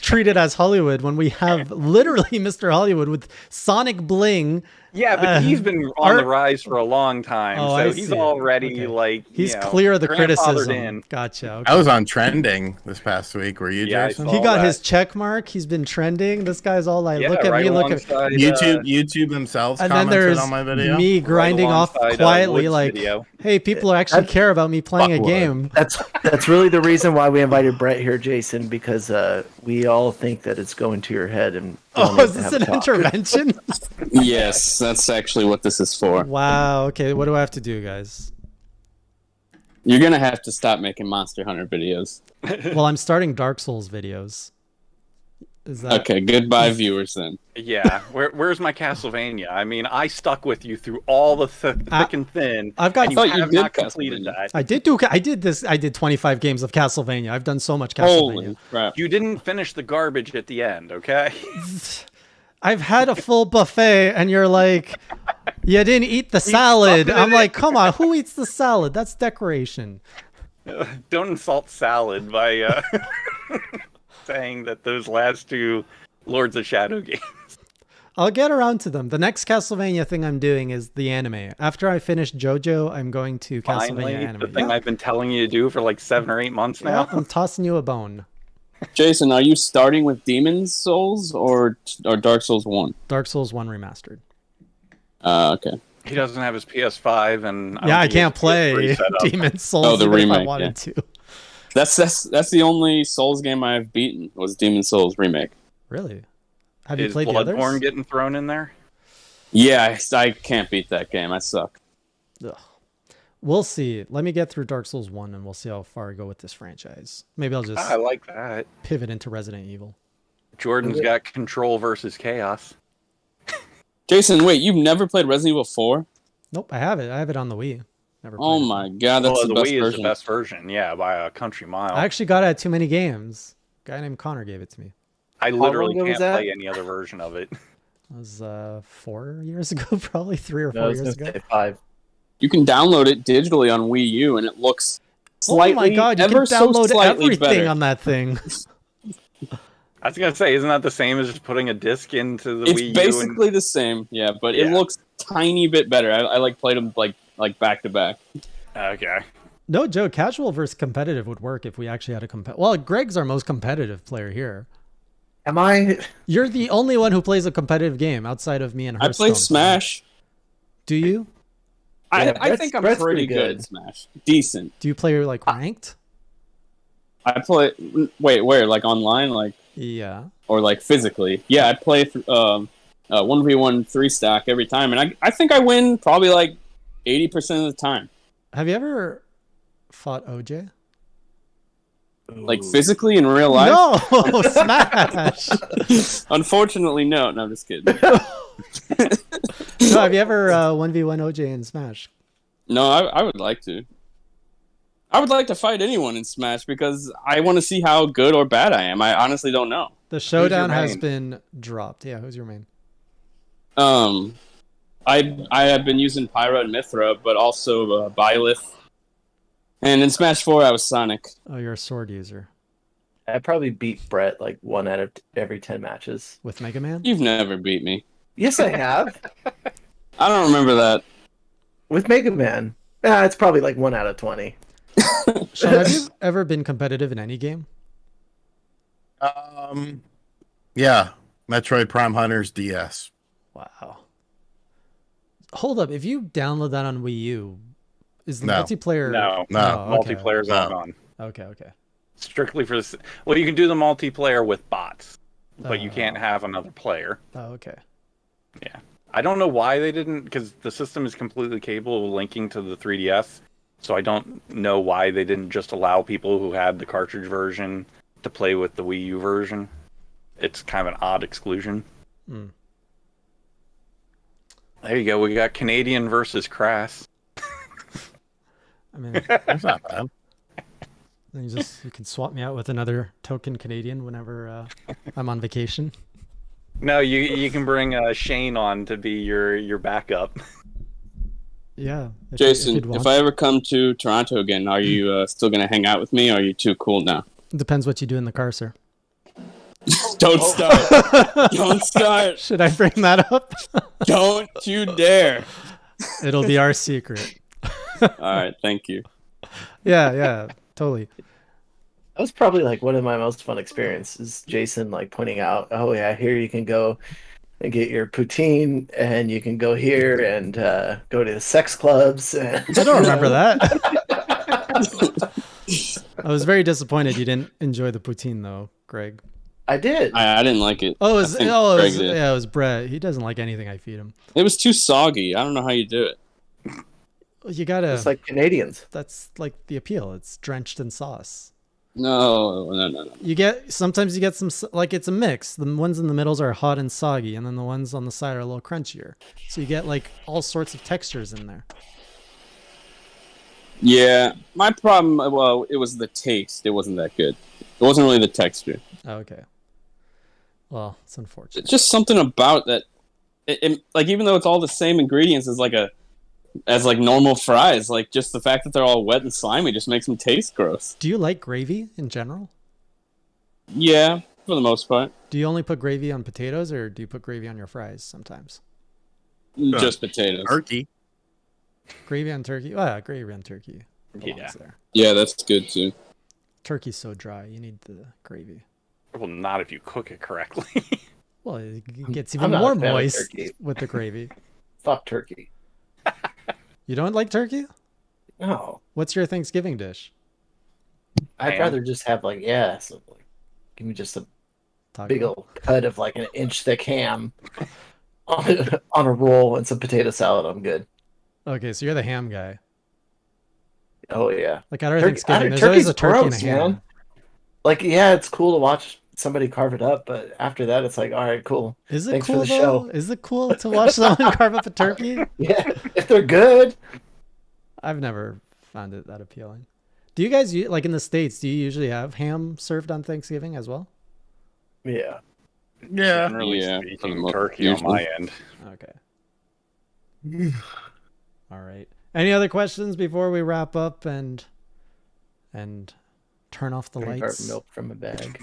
treated as Hollywood when we have literally Mr. Hollywood with Sonic Bling. Yeah, but he's been on our- the rise for a long time, Oh, so I he's see. already Okay. like He's you know, clear of the grandfathered criticism. in. Gotcha. Okay. I was on trending this past week. Were you, Yeah, I Jason? saw He got that. his check mark. He's been trending. This guy's all like, Yeah, look at right me, look at me. alongside, YouTube themselves And then commented there's on my video. me grinding off alongside, quietly, Wood's like, video. hey, people actually care about me playing a Fuckwood. game. That's really the reason why we invited Brett here, Jason, because we all think that it's going to your head. And Oh, is this an intervention? Yes, that's actually what this is for. Wow. Okay, what do I have to do, guys? You're gonna have to stop making Monster Hunter videos. Well, I'm starting Dark Souls videos. Is that Okay, goodbye, viewers. Then Yeah, where's my Castlevania? I mean, I stuck with you through all the thick and thin. I've got- and I thought you have did not completed Castlevania. that. I did 25 games of Castlevania. I've done so much Castlevania. holy crap! You didn't finish the garbage at the end, okay? I've had a full buffet and you're like, you didn't eat the salad. stuffing it I'm in. like, come on, who eats the salad? That's decoration. Don't insult salad by saying that those last two Lords of Shadow games. I'll get around to them. The next Castlevania thing I'm doing is the anime. After I finish JoJo, I'm going to Castlevania Finally, anime. the thing Yeah. I've been telling you to do for like 7 or 8 months Yeah, now. I'm tossing you a bone. Jason, are you starting with Demon's Souls or Dark Souls 1? Dark Souls 1 remastered. Okay. He doesn't have his PS5, and Yeah, I don't think he can't has play PS3 set up. Demon's Souls Oh, the even if I remake, wanted to. That's the only Souls game I've beaten was Demon's Souls remake. Really? Have you Is played the Bloodborne others? getting thrown in there? Yeah, I can't beat that game. I suck. Ugh. We'll see. Let me get through Dark Souls 1 and we'll see how far I go with this franchise. Maybe I'll just I like that. pivot into Resident Evil. Jordan's got Control versus Chaos. Jason, wait, you've never played Resident Evil 4? Nope, I have it. I have it on the Wii. Never Oh played it. my god, that's Well, the the best Wii is version. the best version, yeah, by a country mile. I actually got it at Too Many Games. A guy named Connor gave it to me. I literally long ago was can't that? play any other version of it. It was 4 years ago, probably 3 or 4 No, I was years gonna ago. say 5. You can download it digitally on Wii U, and it looks slightly, Oh my god, you can ever so download slightly everything better. on that thing. I was gonna say, isn't that the same as just putting a disc into the It's Wii U? basically the same, yeah, but it Yeah. looks tiny bit better. I like played them like back to back. Okay. No joke, casual versus competitive would work if we actually had a Well, Greg's our most competitive player here. Am I? You're the only one who plays a competitive game outside of me and I Hearthstone. play Smash. Do you? Yeah, I think I'm Brett's pretty pretty good good. at Smash. Decent. Do you play like ranked? I play. Wait, where? Like online, like Yeah. or like physically? Yeah, I play 1v1 3-stack every time, and I think I win probably like 80% of the time. Have you ever fought OJ? Like physically in real life. No, Smash. Unfortunately, no. No, I'm just kidding. No, have you ever 1v1 OJ in Smash? No, I would like to. I would like to fight anyone in Smash because I want to see how good or bad I am. I honestly don't know. The showdown has main? been dropped. Yeah, who's your main? I have been using Pyra and Mithra, but also Byleth. And in Smash 4, I was Sonic. Oh, you're a sword user I probably beat Brett like 1 out of every 10 matches. with Mega Man. You've never beat me. Yes, I have. I don't remember that. With Mega Man. It's probably like 1 out of 20. Sean, have you ever been competitive in any game? Yeah, Metroid Prime Hunters DS. Wow. Hold up, if you download that on Wii U, is the No. multiplayer? No, No. Oh, okay. multiplayer's all No. gone. Okay. Strictly for this. Well, you can do the multiplayer with bots, but you can't Oh. have another player. Oh, okay. Yeah. I don't know why they didn't, because the system is completely capable of linking to the 3DS. So I don't know why they didn't just allow people who had the cartridge version to play with the Wii U version. It's kind of an odd exclusion. Hmm. There you go. We got Canadian versus Crass. I mean, That's not bad. Then you can swap me out with another token Canadian whenever I'm on vacation. No, you can bring Shane on to be your backup. Yeah. Jason, if I ever come to Toronto again, are you still going to hang out with me, or are you too cool now? Depends what you do in the car, sir. Don't start. Don't start. Should I bring that up? Don't you dare. It'll be our secret. All right, thank you. Yeah, totally. That was probably like one of my most fun experiences. Jason like pointing out, oh yeah, here you can go and get your poutine, and you can go here and go to the sex clubs. And, I don't remember that. I was very disappointed you didn't enjoy the poutine though, Greg. I did. I didn't like it. Oh, it was Brett. He doesn't like anything I feed him. It was too soggy. I don't know how you do it. You gotta. It's like Canadians. That's like the appeal. It's drenched in sauce. No. Sometimes you get some, like it's a mix. The ones in the middles are hot and soggy, and then the ones on the side are a little crunchier. So you get like all sorts of textures in there. Yeah, my problem, well, it was the taste. It wasn't that good. It wasn't really the texture. Oh, okay. Well, it's unfortunate. It's just something about that. Like, even though it's all the same ingredients as like normal fries, like just the fact that they're all wet and slimy just makes them taste gross. Do you like gravy in general? Yeah, for the most part. Do you only put gravy on potatoes, or do you put gravy on your fries sometimes? Just potatoes. Turkey. Gravy on turkey? Oh, yeah, gravy on turkey. Yeah. There. Yeah, that's good too. Turkey's so dry. You need the gravy. Well, not if you cook it correctly. Well, it gets I'm even not more a fan of moist turkey. with the gravy. Fuck turkey. You don't like turkey? No. What's your Thanksgiving dish? I'd Ham. rather just have like, give me just a Taco? big old cut of like an inch thick ham on a roll and some potato salad. I'm good. Okay, so you're the ham guy. Oh yeah. Like at our Turkey- Thanksgiving, there's turkey's always a turkey gross, and a ham. man. Like, yeah, it's cool to watch somebody carve it up, but after that, it's like, all right, cool. Is it Thanks cool for the though? show. Is it cool to watch someone carve up a turkey? Yeah, if they're good. I've never found it that appealing. Do you guys like in the States? Do you usually have ham served on Thanksgiving as well? Yeah. Yeah. Generally Yeah, for speaking, the turkey on usually. my end. Okay. All right. Any other questions before we wrap up and turn off the Carve lights? milk from a bag.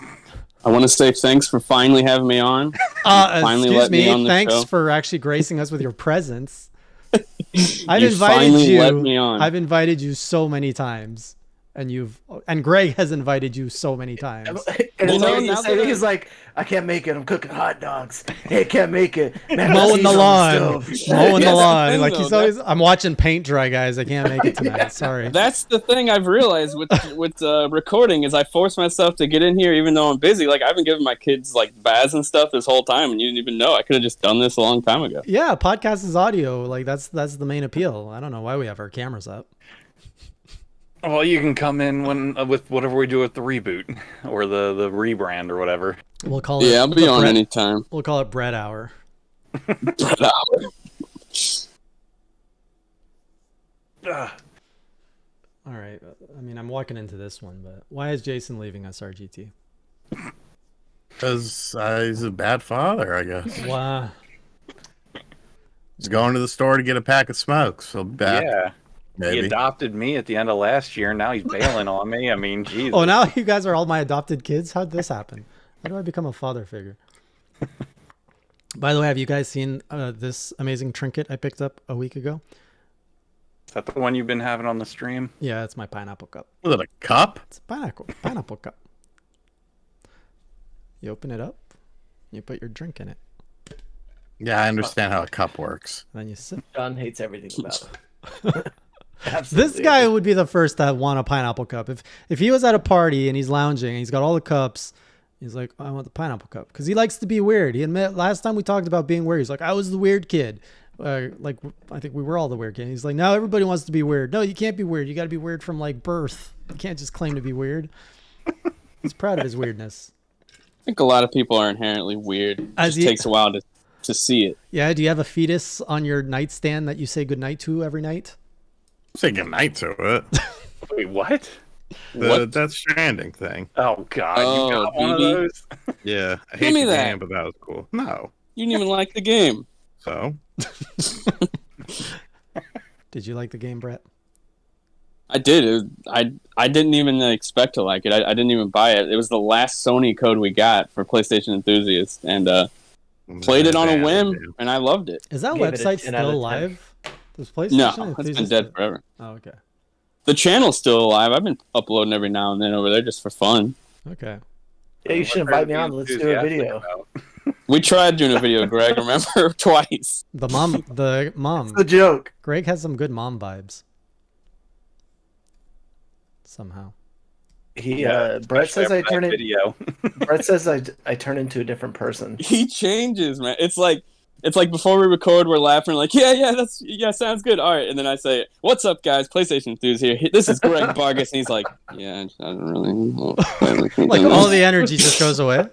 I want to say thanks for finally having me on. Finally Excuse let me on me. the Thanks show. for actually gracing us with your presence. I've You invited finally you. let me on. I've invited you so many times, and Greg has invited you so many times. And Well, it's no, like, now that he's like, I can't make it. I'm cooking hot dogs. Hey, can't make it. Mac and Mowing the cheese on lawn, stove. mowing the That's the lawn. thing, Like though. he's always. I'm watching paint dry, guys. I can't make it tonight. Sorry. That's the thing I've realized with recording is I force myself to get in here even though I'm busy. Like I've been giving my kids like baths and stuff this whole time, and you didn't even know. I could have just done this a long time ago. Yeah, podcast is audio. Like that's the main appeal. I don't know why we have our cameras up. Well, you can come in with whatever we do with the reboot or the rebrand or whatever. We'll call it. Yeah, I'll be the on bread- anytime. We'll call it bread hour. Ugh. All right. I mean, I'm walking into this one, but why is Jason leaving us, RGT? Because he's a bad father, I guess. Wow. He's going to the store to get a pack of smokes. He'll be back. Yeah. He Maybe. adopted me at the end of last year. Now he's bailing on me. I mean, Jesus. Oh, now you guys are all my adopted kids? How'd this happen? How do I become a father figure? By the way, have you guys seen this amazing trinket I picked up a week ago? Is that the one you've been having on the stream? Yeah, it's my pineapple cup. Was it a cup? It's a pineapple cup. You open it up, you put your drink in it, Yeah, I understand how a cup works. and then you sip. John hates everything about it. This Absolutely. guy would be the first to want a pineapple cup. If he was at a party and he's lounging and he's got all the cups, he's like, I want the pineapple cup. Because he likes to be weird. He admit last time we talked about being weird, he's like, I was the weird kid. Like, I think we were all the weird kid. He's like, now everybody wants to be weird. No, you can't be weird. You got to be weird from like birth. You can't just claim to be weird. He's proud of his weirdness. I think a lot of people are inherently weird. It As just you- takes a while to see it. Yeah, do you have a fetus on your nightstand that you say goodnight to every night? Say goodnight to it. Wait, what? The Death Stranding thing. Oh God, Oh, you got one of BB? those? Yeah, I Give hate me the that. game, but that was cool. No, You didn't even like the game. so Did you like the game, Brett? I did. I didn't even expect to like it. I didn't even buy it. It was the last Sony code we got for PlayStation enthusiasts, and played it on a whim, and I loved it. Is that Gave it a website 10 out of still 10. live? Does PlayStation No, it's been enthusiasts- dead forever. Oh, okay. The channel's still alive. I've been uploading every now and then over there just for fun. Okay. Yeah, you should invite me on. Let's do a video. We tried doing a video, Greg, remember? Twice. The mom. The joke. Greg has some good mom vibes. Somehow. Brett says I turn it. Video. Brett says I turn into a different person. He changes, man. It's like before we record, we're laughing, like, yeah, sounds good. All right, and then I say, "What's up, guys? PlayStation Enthusiast here. This is Greg Vargas," and he's like, "Yeah, I don't really know." Like all the energy just goes away.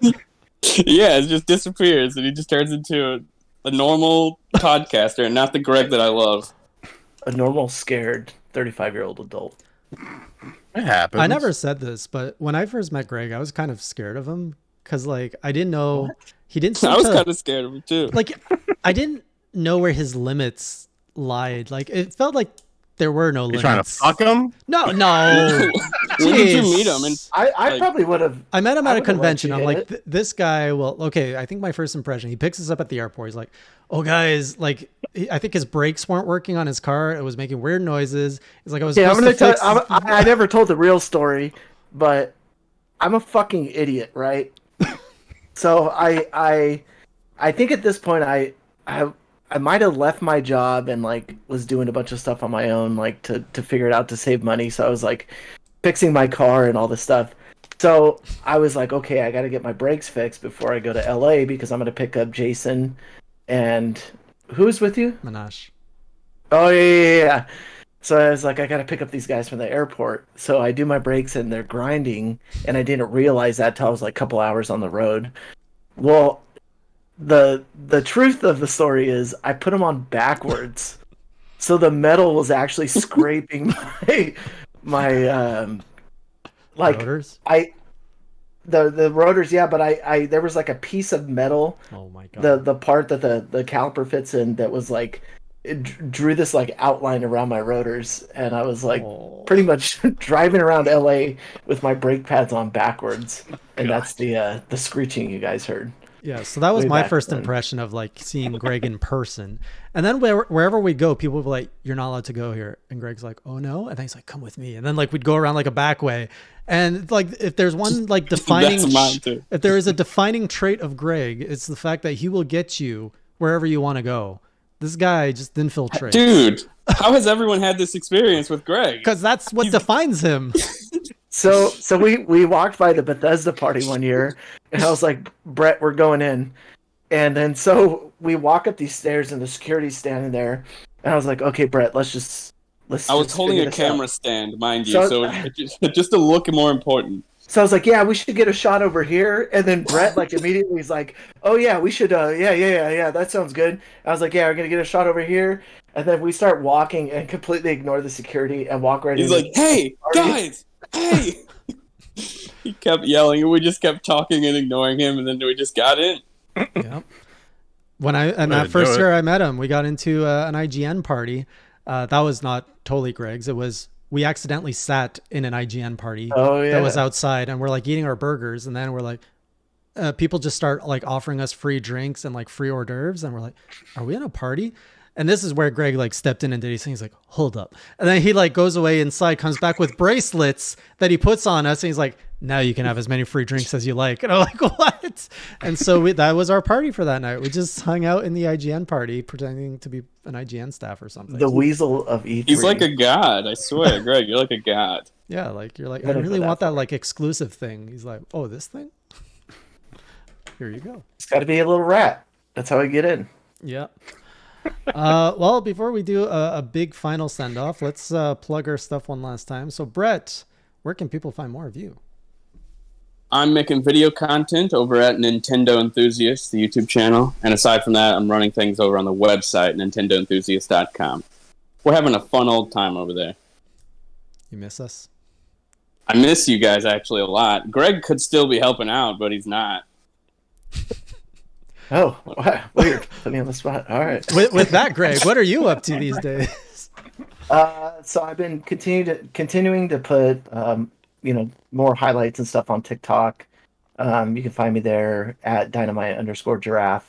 Yeah, it just disappears, and he just turns into a normal podcaster, and not the Greg that I love. A normal, scared 35-year-old adult. it happens. I never said this, but when I first met Greg, I was kind of scared of him because, like, I didn't know he didn't. Seem I was to- kind of scared of him too. like I didn't know where his limits lied. Like it felt like there were no You limits. trying to fuck him? No. When did you Jeez. meet him? And I Like- probably would have. I met him I at a would've let convention. you I'm hit like, it. this guy. Well, okay. I think my first impression. He picks us up at the airport. He's like, "Oh, guys, like, I think his brakes weren't working on his car. It was making weird noises." He's like, "I was Yeah, I'm supposed gonna to tell. fix." I never told the real story, but I'm a fucking idiot, right? So I think at this point I might have left my job and like was doing a bunch of stuff on my own, like to figure it out to save money. So I was like fixing my car and all this stuff. So I was like, okay, I got to get my brakes fixed before I go to LA because I'm gonna pick up Jason and who's with you? Minash. Oh yeah. So I was like, I got to pick up these guys from the airport. So I do my brakes and they're grinding, and I didn't realize that till I was like a couple hours on the road. Well, the truth of the story is I put them on backwards, so the metal was actually scraping my like Rotors? the rotors. Yeah, but I there was like a piece of metal, Oh my god. the part that the caliper fits in, that was like it drew this like outline around my rotors, and I was like Oh. pretty much driving around LA with my brake pads on backwards, and that's the screeching you guys heard. Yeah, so that was Way my back first then. impression of like seeing Greg in person. And then wherever we go, people would be like, "You're not allowed to go here." And Greg's like, "Oh no." And then he's like, "Come with me." And then like we'd go around like a back way. And like if there's one like defining That's mine, too. if there is a defining trait of Greg, it's the fact that he will get you wherever you want to go. This guy just infiltrates. dude, how has everyone had this experience with Greg? Because that's what defines him. So we walked by the Bethesda party one year, and I was like, Brett, we're going in. And then so we walk up these stairs, and the security's standing there, and I was like, okay, Brett, let's. I was just holding figure a this out. camera stand, mind you, So- so just to look more important. So I was like, yeah, we should get a shot over here. And then Brett like immediately is like, oh yeah, we should yeah, that sounds good. I was like, yeah, we're gonna get a shot over here. And then we start walking and completely ignore the security and walk right He's in. like, "Hey, guys, hey!" He kept yelling, and we just kept talking and ignoring him, and then we just got in. Yep. When Way that to first do it. year I met him, we got into an IGN party. That was not totally Greg's. It was we accidentally sat in an IGN party Oh, yeah. that was outside, and we're like eating our burgers, and then we're like, people just start like offering us free drinks and like free hors d'oeuvres, and we're like, are we in a party? And this is where Greg like stepped in and did his thing. He's like, hold up. And then he like goes away inside, comes back with bracelets that he puts on us. And he's like, now you can have as many free drinks as you like. And I'm like, what? And so that was our party for that night. We just hung out in the IGN party pretending to be an IGN staff or something. the weasel of E3. He's like a god, I swear, Greg. You're like a god. Yeah, like you're like, I Better really for want that. that like exclusive thing. He's like, oh, this thing? Here you go. It's got to be a little rat. That's how I get in. Yeah. Well, before we do a big final send off, let's plug our stuff one last time. So, Brett, where can people find more of you? I'm making video content over at Nintendo Enthusiast, the YouTube channel. And aside from that, I'm running things over on the website, nintendoenthusiast.com. We're having a fun old time over there. You miss us? I miss you guys actually a lot. Greg could still be helping out, but he's not. Oh, wow. Weird. Put me on the spot. All right. With that, Greg, what are you up to these days? So I've been continuing to put more highlights and stuff on TikTok. You can find me there at Dynamite_Giraffe,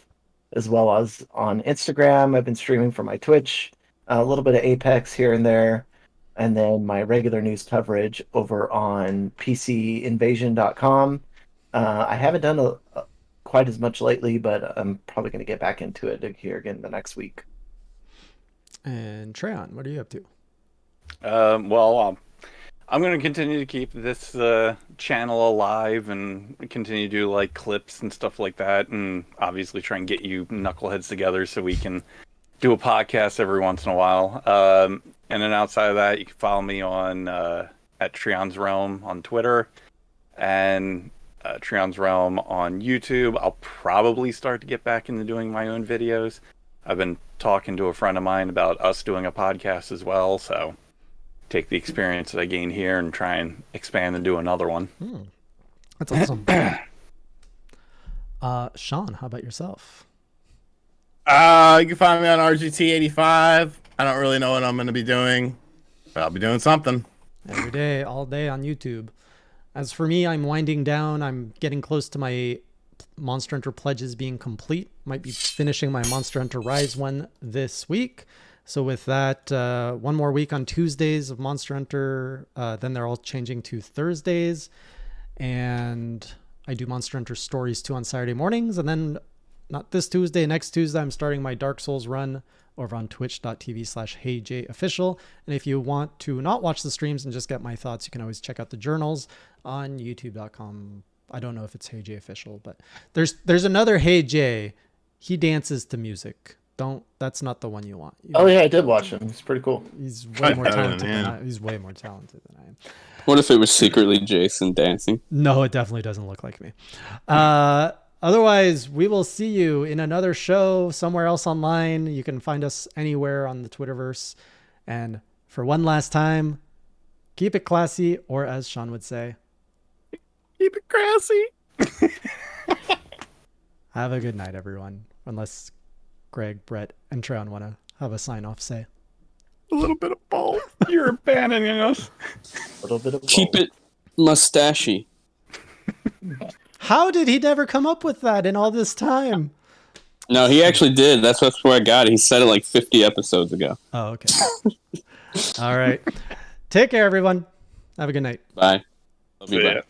as well as on Instagram. I've been streaming for my Twitch, a little bit of Apex here and there, and then my regular news coverage over on PCinvasion.com. I haven't done quite as much lately, but I'm probably going to get back into it here again the next week. And Treon, what are you up to? I'm going to continue to keep this channel alive and continue to do like clips and stuff like that, and obviously try and get you knuckleheads together so we can do a podcast every once in a while. And then outside of that, you can follow me on at Treon's Realm on Twitter and Treon's Realm on YouTube. I'll probably start to get back into doing my own videos. I've been talking to a friend of mine about us doing a podcast as well, so take the experience that I gained here and try and expand and do another one. That's awesome. Sean, how about yourself? You can find me on RGT85. I don't really know what I'm going to be doing, but I'll be doing something. Every day, all day on YouTube. As for me, I'm winding down. I'm getting close to my Monster Hunter pledges being complete. Might be finishing my Monster Hunter Rise one this week. So with that, one more week on Tuesdays of Monster Hunter. Then they're all changing to Thursdays. And I do Monster Hunter Stories 2 on Saturday mornings. And then not this Tuesday, next Tuesday, I'm starting my Dark Souls run over on twitch.tv/HeyJayOfficial. And if you want to not watch the streams and just get my thoughts, you can always check out the journals on youtube.com. I don't know if it's HeyJayOfficial, but there's another Hey Jay. He dances to music. That's not the one you want. Oh yeah, I did watch him. He's pretty cool. He's way more talented than I am. He's way more talented than I am. What if it was secretly Jason dancing? No, it definitely doesn't look like me. Otherwise, we will see you in another show somewhere else online. You can find us anywhere on the Twitterverse. And for one last time, keep it classy, or as Sean would say, Keep it crassy. have a good night, everyone. Unless Greg, Brett, and Treon want to have a sign-off say. A little bit of both. You're abandoning us. A little bit of Keep both. it mustachy. How did he never come up with that in all this time? No, he actually did. That's where I got it. He said it like 50 episodes ago. Oh, okay. All right. Take care, everyone. Have a good night. Bye. Love you, See ya. bye.